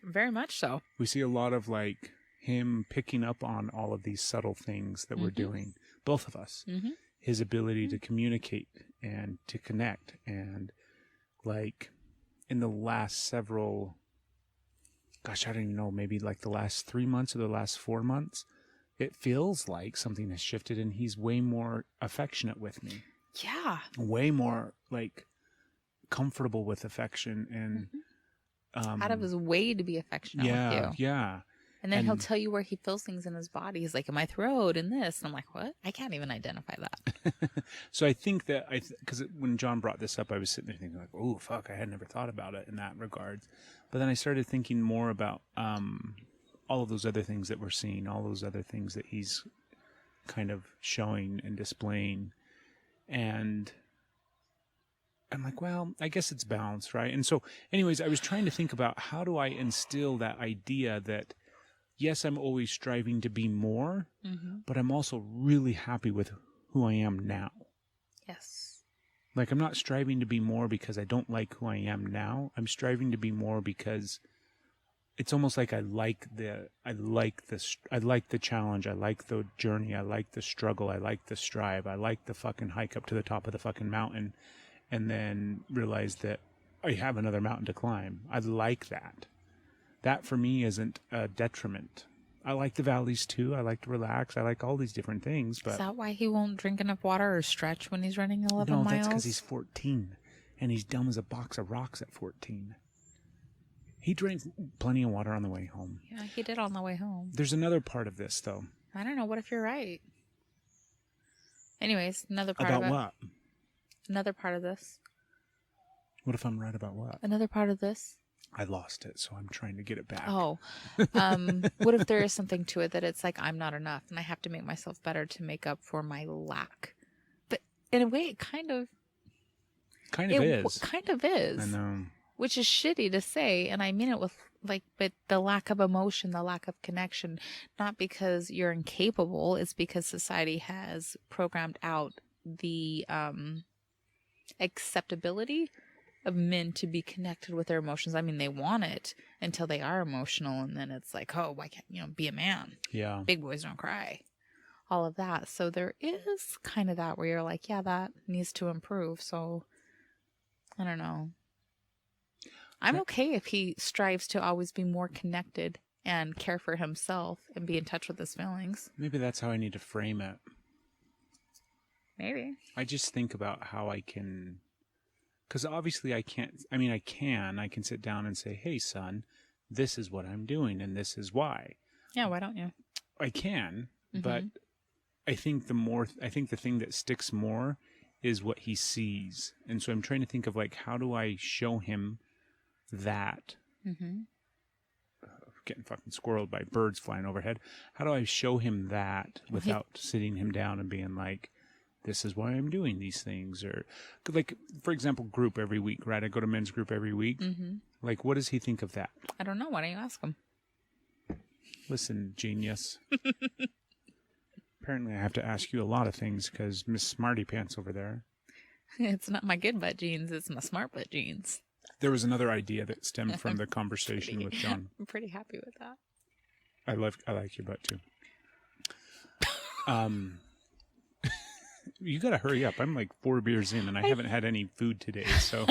Very much so. We see a lot of, like, him picking up on all of these subtle things that we're doing, both of us. Mm-hmm. His ability to communicate and to connect. And, like, in the last several, gosh, I don't even know, maybe like the last 3 months or the last 4 months, it feels like something has shifted and he's way more affectionate with me. Yeah. Way more, like, comfortable with affection and... out of his way to be affectionate with you. Yeah. And then he'll tell you where he feels things in his body. He's like, in my throat and this. And I'm like, what? I can't even identify that. So I think that, because when John brought this up, I was sitting there thinking like, oh, fuck, I had never thought about it in that regard. But then I started thinking more about all of those other things that we're seeing, all those other things that he's kind of showing and displaying. And I'm like, well, I guess it's balanced, right? And so, anyways, I was trying to think about how do I instill that idea that, yes, I'm always striving to be more, but I'm also really happy with who I am now. Yes. Like, I'm not striving to be more because I don't like who I am now. I'm striving to be more because it's almost like I like the challenge. I like the journey. I like the struggle. I like the strive. I like the fucking hike up to the top of the fucking mountain and then realize that I have another mountain to climb. I like that. That for me isn't a detriment. I like the valleys too. I like to relax. I like all these different things. But is that why he won't drink enough water or stretch when he's running 11 miles? No, that's because he's 14 and he's dumb as a box of rocks at 14. He drank plenty of water on the way home. Yeah, he did on the way home. There's another part of this, though. I don't know. What if you're right? Anyways, another part about of it. what? Another part of this. What if I'm right about what? Another part of this. I lost it, so I'm trying to get it back. Oh. What if there is something to it that it's like I'm not enough and I have to make myself better to make up for my lack? But in a way, it kind of is. Kind of is. I know. Which is shitty to say, and I mean it with but the lack of emotion, the lack of connection, not because you're incapable, it's because society has programmed out the acceptability of men to be connected with their emotions. I mean, they want it until they are emotional, and then it's like, oh, why can't be a man? Yeah. Big boys don't cry. All of that. So there is kind of that where you're like, yeah, that needs to improve. So I don't know. I'm okay if he strives to always be more connected and care for himself and be in touch with his feelings. Maybe that's how I need to frame it. Maybe. I just think about how I can... Because obviously I can't... I mean, I can sit down and say, hey, son, this is what I'm doing and this is why. Yeah, why don't you? I can, but I think the thing that sticks more is what he sees. And so I'm trying to think of, like, how do I show him that? Getting fucking squirreled by birds flying overhead. How do I show him that without sitting him down and being like, this is why I'm doing these things? Or, like, for example, group every week, right? I go to men's group every week. Like, what does he think of that? I don't know. Why don't you ask him? Listen, genius. Apparently I have to ask you a lot of things because Miss Smarty Pants over there. It's not my good butt jeans. It's my smart butt jeans. There was another idea that stemmed from the conversation with John. I'm pretty happy with that. I like your butt too. You gotta hurry up. I'm like 4 beers in and I haven't had any food today, so.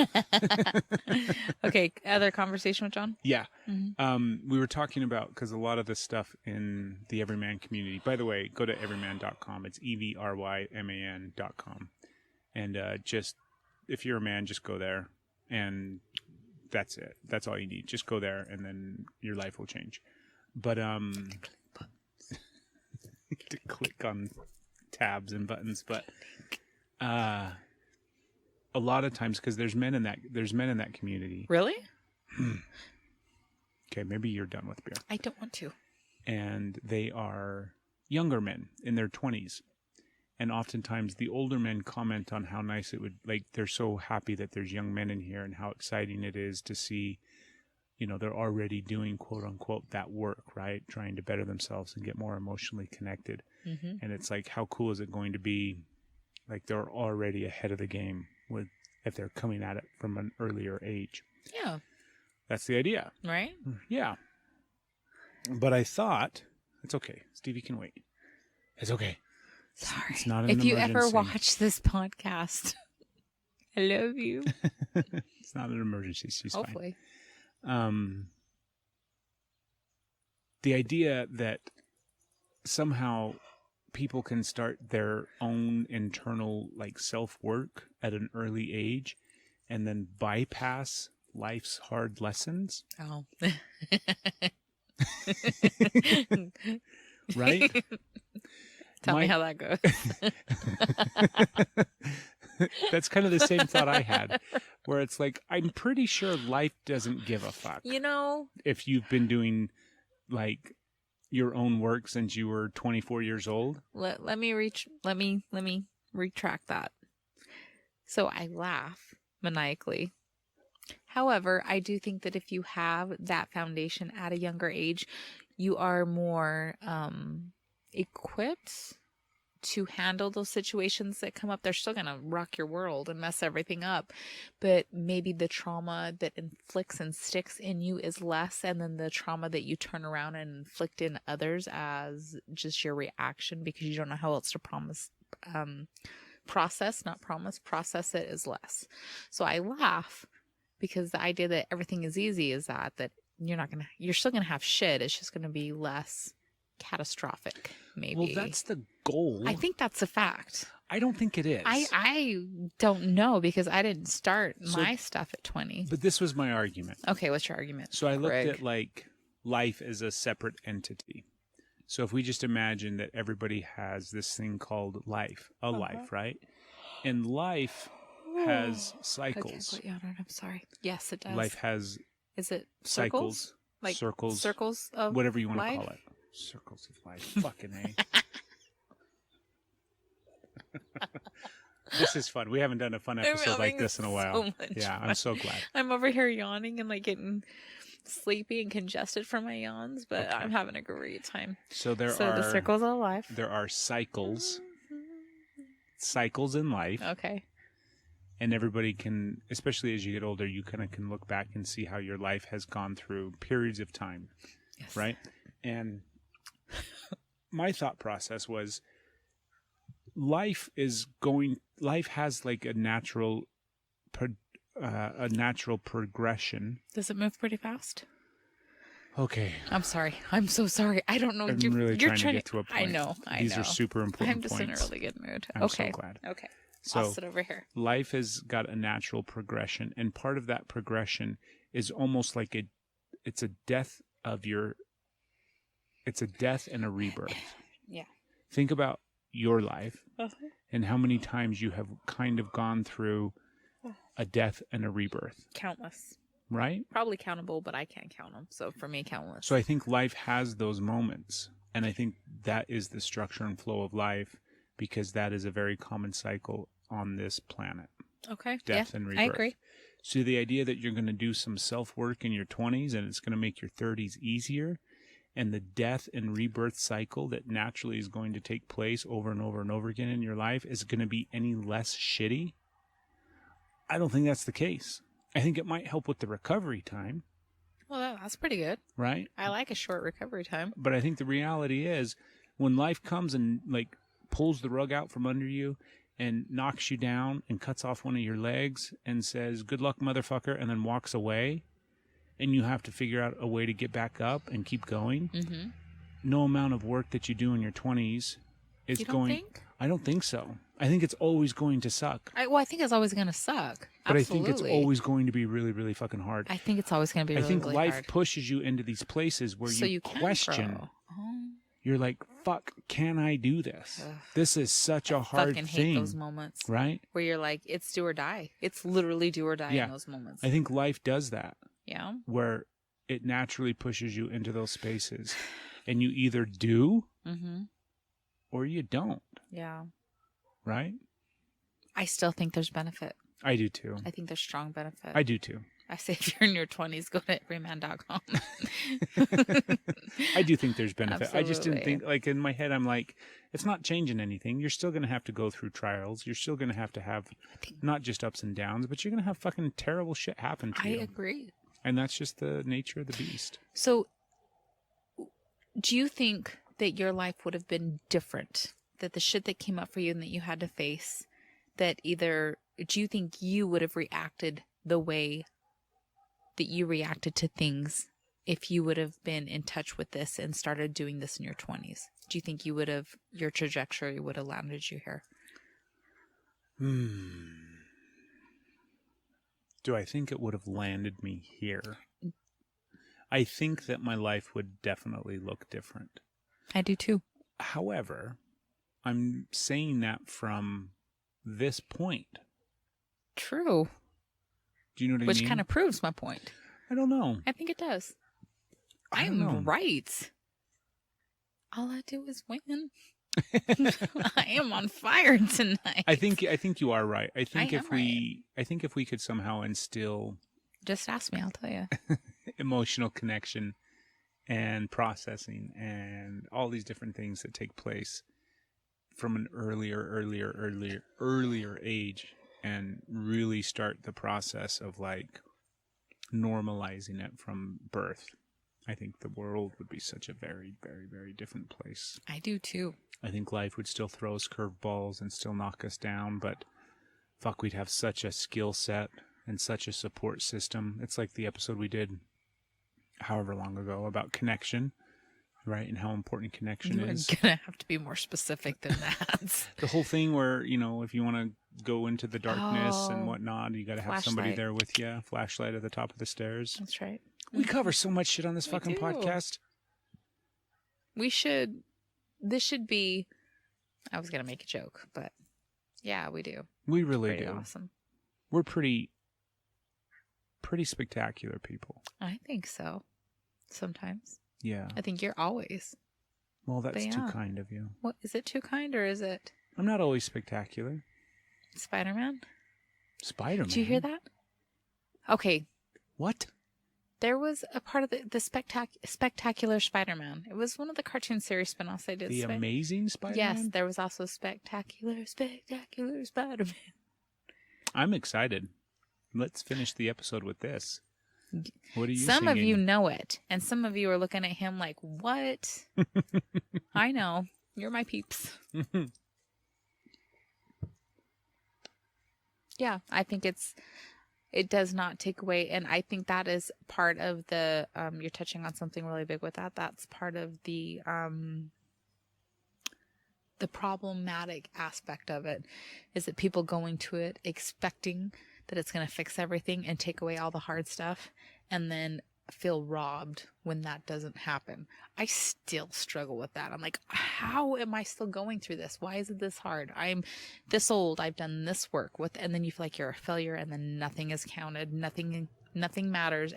Okay, other conversation with John? Yeah. We were talking about, because a lot of the stuff in the Everyman community, by the way, go to everyman.com. It's everyman.com. And just, if you're a man, just go there. And that's it. That's all you need. Just go there and then your life will change. But to click on tabs and buttons, but a lot of times, because there's men in that community. Really? Okay, maybe you're done with beer. I don't want to. And they are younger men in their 20s. And oftentimes the older men comment on how nice it would, like, they're so happy that there's young men in here and how exciting it is to see, you know, they're already doing, quote unquote, that work, right? Trying to better themselves and get more emotionally connected. Mm-hmm. And it's like, how cool is it going to be? Like, they're already ahead of the game with, if they're coming at it from an earlier age. Yeah. That's the idea. Right? Yeah. But I thought, it's okay. Stevie can wait. It's okay. Sorry. It's not an if you emergency. ever watch this podcast, I love you. It's not an emergency. She's Hopefully. fine. The idea that somehow people can start their own internal, like, self-work at an early age and then bypass life's hard lessons. Oh. Right? Tell me how that goes. That's kind of the same thought I had, where it's like, I'm pretty sure life doesn't give a fuck. You know, If you've been doing, like, your own work since you were 24 years old. let me retract that. So I laugh maniacally. However, I do think that if you have that foundation at a younger age, you are more equipped to handle those situations that come up. They're still going to rock your world and mess everything up, but maybe the trauma that inflicts and sticks in you is less, and then the trauma that you turn around and inflict in others as just your reaction because you don't know how else to process it is less. So I laugh because the idea that everything is easy is that you're still going to have shit. It's just going to be less catastrophic, maybe. Well, that's the goal. I think that's a fact. I don't think it is. I don't know because I didn't start my stuff at 20. But this was my argument. Okay, what's your argument? So I looked Craig? at, like, life as a separate entity. So if we just imagine that everybody has this thing called life, life, right? And life has cycles. Okay, I'm sorry. Yes, it does. Life has Is it cycles, like circles, circles of whatever you want life? to call it. Circles of life. Fucking A. This is fun. We haven't done a fun episode like this in a while. Yeah, I'm so glad. I'm over here yawning and like getting sleepy and congested from my yawns, but Okay. I'm having a great time. So there So are the circles of life. There are cycles in life. Okay. And everybody can, especially as you get older, you kind of can look back and see how your life has gone through periods of time, Yes. right? And my thought process was, life has like a natural progression. Does it move pretty fast? Okay. I'm sorry. I'm so sorry. I don't know. I'm you're really you're trying to get to a point. I know. These are super important I'm just points. in a really good mood. I'm okay. so glad. Okay. So I'll sit over here. life has got a natural progression, and part of that progression is almost like it's a death and a rebirth. Yeah. Think about your life Uh-huh. and how many times you have kind of gone through a death and a rebirth, Countless. right? Probably countable, but I can't count them. So for me, countless. So I think life has those moments, and I think that is the structure and flow of life, because that is a very common cycle on this planet. Okay. Death yeah, and rebirth. I agree. So the idea that you're going to do some self-work in your 20s and it's going to make your 30s easier, and the death and rebirth cycle that naturally is going to take place over and over and over again in your life is going to be any less shitty, I don't think that's the case. I think it might help with the recovery time. Well, that's pretty good. Right? I like a short recovery time. But I think the reality is, when life comes and, like, pulls the rug out from under you and knocks you down and cuts off one of your legs and says, "Good luck, motherfucker," and then walks away, and you have to figure out a way to get back up and keep going, Mm-hmm. no amount of work that you do in your 20s is You don't going... think? I don't think so. I think it's always going to suck. I think it's always going to suck. But Absolutely. I think it's always going to be really, really fucking hard. I think it's always going to be I really, think really life hard. pushes you into these places where So you you can question. grow. Oh. You're like, fuck can I do this? Ugh. This is such a hard fucking thing. hate those moments. Right? Where you're like, it's do or die. It's literally do or die Yeah. in those moments. I think life does that. Yeah. Where it naturally pushes you into those spaces. And you either do or you don't. Yeah. Right? I still think there's benefit. I do too. I think there's strong benefit. I do too. I say if you're in your 20s, go to everyman.com. I do think there's benefit. Absolutely. I just didn't think, like, in my head, I'm like, it's not changing anything. You're still going to have to go through trials. You're still going to have not just ups and downs, but you're going to have fucking terrible shit happen to you. I agree. And that's just the nature of the beast. So, do you think that your life would have been different? That the shit that came up for you and that you had to face, that either, do you think you would have reacted the way that you reacted to things if you would have been in touch with this and started doing this in your 20s? Do you think you would have, your trajectory would have landed you here? Do I think it would have landed me here? I think that my life would definitely look different. I do too. However, I'm saying that from this point. True. Do you know what I mean? Which kind of proves my point. I don't know. I think it does. I don't know. I'm right. All I do is win. I am on fire tonight. I think you are right. I think I if we could somehow instill just ask me, I'll tell you. emotional connection and processing and all these different things that take place from an earlier age and really start the process of like normalizing it from birth, I think the world would be such a very, very, very different place. I do too. I think life would still throw us curveballs and still knock us down, but fuck, we'd have such a skill set and such a support system. It's like the episode we did however long ago about connection, right? And how important connection is. We're going to have to be more specific than that. The whole thing where, you know, if you want to go into the darkness and Oh, whatnot, you got to have somebody flashlight. there with you. Flashlight at the top of the stairs. That's right. We cover so much shit on this We fucking do. podcast. This should be, I was going to make a joke, but yeah, we do. We really Pretty do. awesome. We're pretty spectacular people. I think so. Sometimes. Yeah. I think you're always. Well, that's But too yeah. kind of you. What, is it too kind or is it I'm not always spectacular. Spider-Man? Spider-Man. Did you hear that? Okay. What? There was a part of the Spectacular Spider-Man. It was one of the cartoon series spin-offs I did. The Amazing Spider-Man? Yes, there was also Spectacular Spider-Man. I'm excited. Let's finish the episode with this. What are you Some of singing? you know it, and some of you are looking at him like, what? I know. You're my peeps. Yeah, I think it does not take away, and I think that is part of the, you're touching on something really big with that. That's part of the problematic aspect of it, is that people go into it expecting that it's going to fix everything and take away all the hard stuff, and then feel robbed when that doesn't happen. I still struggle with that. I'm like, how am I still going through this? Why is it this hard? I'm this old. I've done this work with, and then you feel like you're a failure, and then nothing is counted. Nothing matters.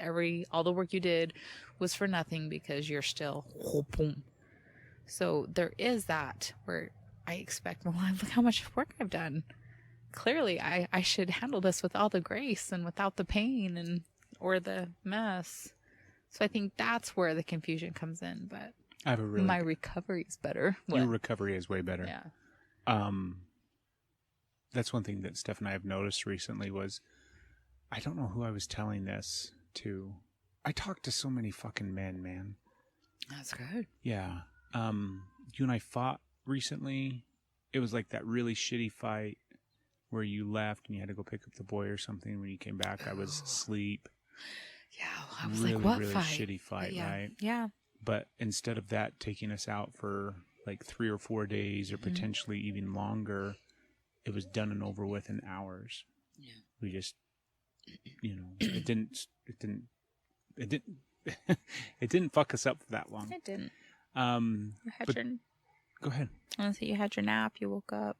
All the work you did was for nothing because you're still boom. So there is that where I expect, well, look how much work I've done. Clearly, I should handle this with all the grace and without the pain or the mess. So I think that's where the confusion comes in. But I have a really my recovery is better. Your recovery is way better. Yeah. That's one thing that Steph and I have noticed recently was, I don't know who I was telling this to. I talk to so many fucking men, man. That's good. Yeah. You and I fought recently. It was like that really shitty fight where you left and you had to go pick up the boy or something. When you came back, I was asleep. Yeah. I was really, like, what really fight? shitty fight, yeah. right? Yeah. But instead of that taking us out for like 3 or 4 days or potentially even longer, it was done and over with in hours. Yeah. We just, you know, it didn't it didn't fuck us up for that long. It didn't. But Go ahead. And so you had your nap, you woke up.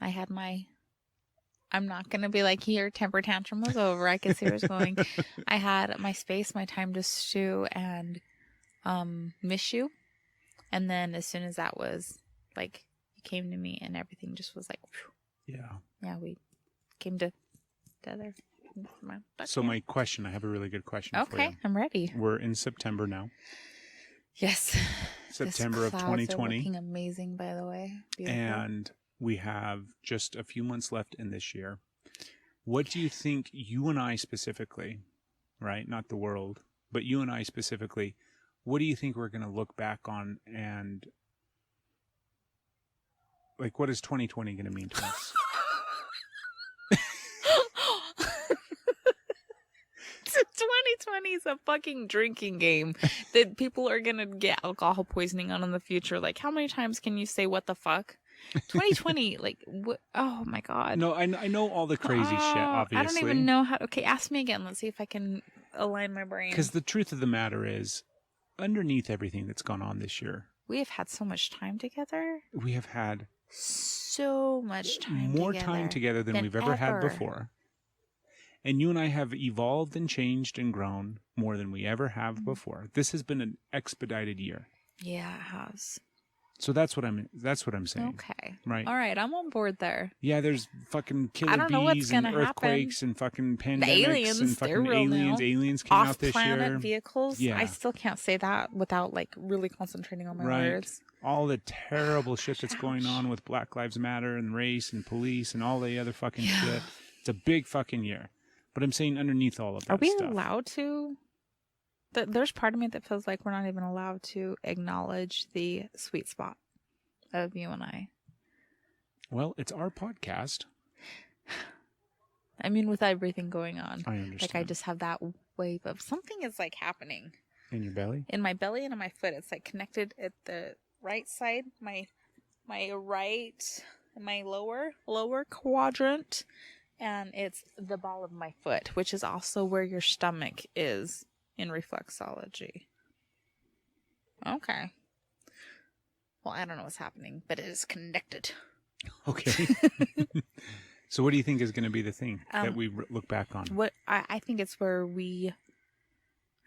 I had my, I'm not going to be like, your temper tantrum was over. I could see where it's going. I had my space, my time to stew and miss you. And then as soon as that was like, you came to me and everything just was like, whew. Yeah, we came together. So my question, I have a really good question for you. Okay, I'm ready. We're in September now. Yes. September of These clouds 2020. are looking amazing, by the way. Beautiful. And we have just a few months left in this year. What do you think, you and I specifically, right? Not the world, but you and I specifically, what do you think we're going to look back on and like, what is 2020 going to mean to us? 2020 is a fucking drinking game that people are gonna get alcohol poisoning on in the future. Like, how many times can you say "what the fuck"? 2020, like, what? Oh my god. No, I know all the crazy shit. Obviously, I don't even know how. Okay, ask me again. Let's see if I can align my brain. Because the truth of the matter is, underneath everything that's gone on this year, we have had so much time together. We have had so much time more time together than we've ever had before. And you and I have evolved and changed and grown more than we ever have before. This has been an expedited year. Yeah, it has. So that's what I'm saying. Okay. Right. All right, I'm on board there. Yeah, there's fucking killer I don't know what's bees and gonna earthquakes happen. and fucking pandemics The aliens, and fucking they're real aliens. now. Aliens came out this Off-planet year. vehicles. Yeah. I still can't say that without like really concentrating on my words. All the terrible shit that's going on with Black Lives Matter and race and police and all the other fucking shit. It's a big fucking year. But I'm saying underneath all of that Are we stuff. allowed to? There's part of me that feels like we're not even allowed to acknowledge the sweet spot of you and I. Well, it's our podcast. I mean, with everything going on. I understand. Like, I just have that wave of something is like happening. In your belly? In my belly and in my foot. It's like connected at the right side, my right, my lower quadrant. And it's the ball of my foot, which is also where your stomach is in reflexology. Okay. Well, I don't know what's happening, but it is connected. Okay. So what do you think is going to be the thing that we look back on? What I think it's where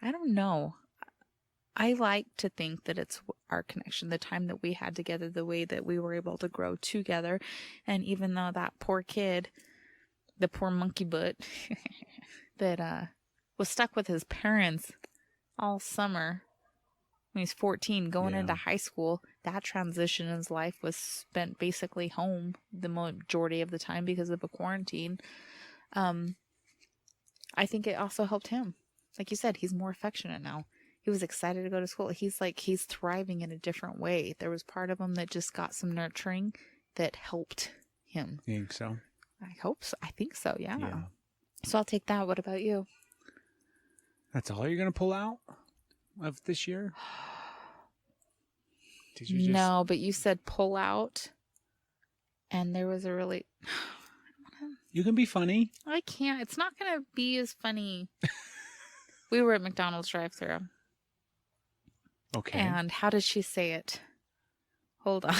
I don't know. I like to think that it's our connection, the time that we had together, the way that we were able to grow together. And even though that poor kid, the poor monkey butt that was stuck with his parents all summer when he's 14 going into high school, that transition in his life was spent basically home the majority of the time because of a quarantine. I think it also helped him. Like you said, he's more affectionate now. He was excited to go to school. He's thriving in a different way. There was part of him that just got some nurturing that helped him. You think so? I hope so. I think so, yeah. So I'll take that. What about you? That's all you're going to pull out of this year? Did you just... No, but you said pull out, and there was a really... You can be funny. I can't. It's not going to be as funny. We were at McDonald's drive-thru. Okay. And how did she say it? Hold on.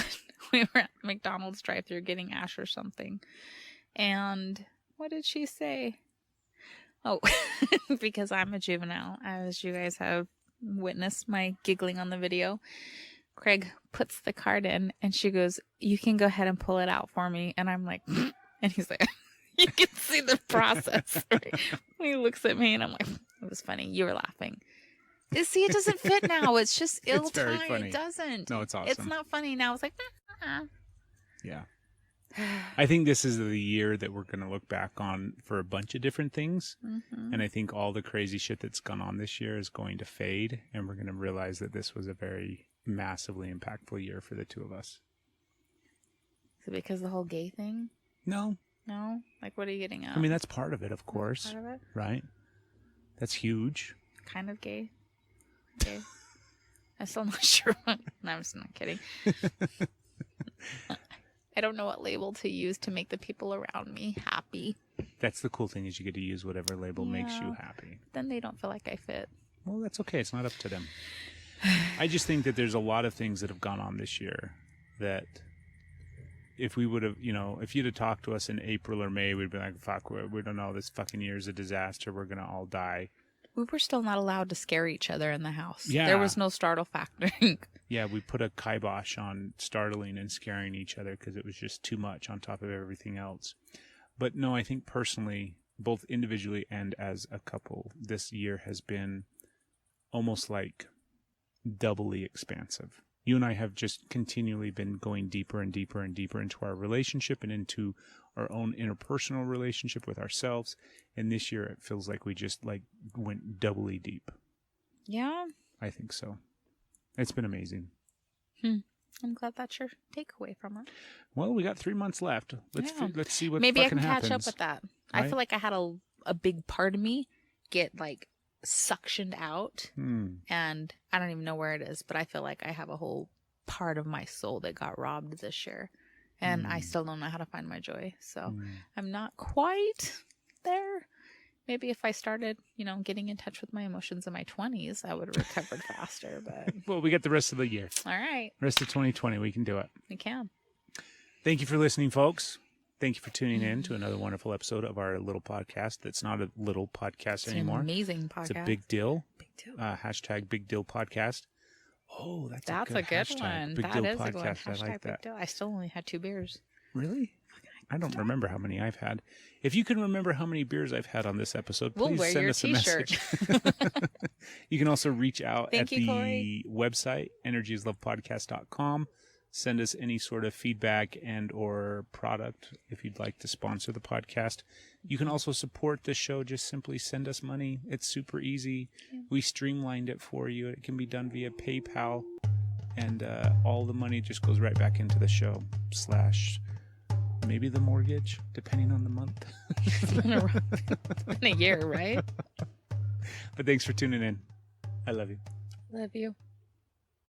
We were at McDonald's drive-thru getting Ash or something. And what did she say? Oh, because I'm a juvenile, as you guys have witnessed my giggling on the video. Craig puts the card in and she goes, "You can go ahead and pull it out for me." And I'm like, and he's like, you can see the process. Right? He looks at me and I'm like, it was funny. You were laughing. See, it doesn't fit now. It's just ill-timed. It doesn't. No, it's awesome. It's not funny now. It's like, Yeah. I think this is the year that we're going to look back on for a bunch of different things. Mm-hmm. And I think all the crazy shit that's gone on this year is going to fade. And we're going to realize that this was a very massively impactful year for the two of us. Is it because of the whole gay thing? No. No? Like, what are you getting at? I mean, that's part of it, of course. That's part of it? Right? That's huge. Kind of gay. Okay. I'm still not sure what. No, I'm just not kidding. I don't know what label to use to make the people around me happy. That's the cool thing, is you get to use whatever label makes you happy. Then they don't feel like I fit. Well, that's okay. It's not up to them. I just think that there's a lot of things that have gone on this year that if we would have, if you'd have talked to us in April or May, we'd be like, fuck, we don't know. This fucking year is a disaster. We're going to all die. We were still not allowed to scare each other in the house. Yeah. There was no startle factor. Yeah, we put a kibosh on startling and scaring each other because it was just too much on top of everything else. But no, I think personally, both individually and as a couple, this year has been almost like doubly expansive. You and I have just continually been going deeper and deeper and deeper into our relationship and into our own interpersonal relationship with ourselves. And this year it feels like we just went doubly deep. Yeah. I think so. It's been amazing. I'm glad that's your takeaway from it. Well, we got 3 months left. Let's see what Maybe I fucking can happens. catch up with that. Right? I feel like I had a big part of me get suctioned out, and I don't even know where it is, but I feel like I have a whole part of my soul that got robbed this year, and I still don't know how to find my joy. So I'm not quite there. Maybe if I started, getting in touch with my emotions in my 20s, I would have recovered faster. But Well, we got the rest of the year. all right, Rest of 2020, we can do it. we can. Thank you for listening, folks. Thank you for tuning in to another wonderful episode of our little podcast. That's not a little podcast It's anymore. an amazing podcast. It's a big deal. Big deal. Hashtag Big Deal Podcast. Oh, that's a good hashtag. one. Big That Deal is a good one. Podcast. I Hashtag like big that. deal. I still only had 2 beers. Really? I don't remember how many I've had. If you can remember how many beers I've had on this episode, We'll please wear send your us a t-shirt. message. You can also reach out Thank at you, the Corey. website, energyislovepodcast.com. Send us any sort of feedback and or product if you'd like to sponsor the podcast. You can also support the show. Just simply send us money. It's super easy. We streamlined it for you. It can be done via PayPal. And all the money just goes right back into the show / maybe the mortgage, depending on the month. In a year, right? But thanks for tuning in. I love you. Love you.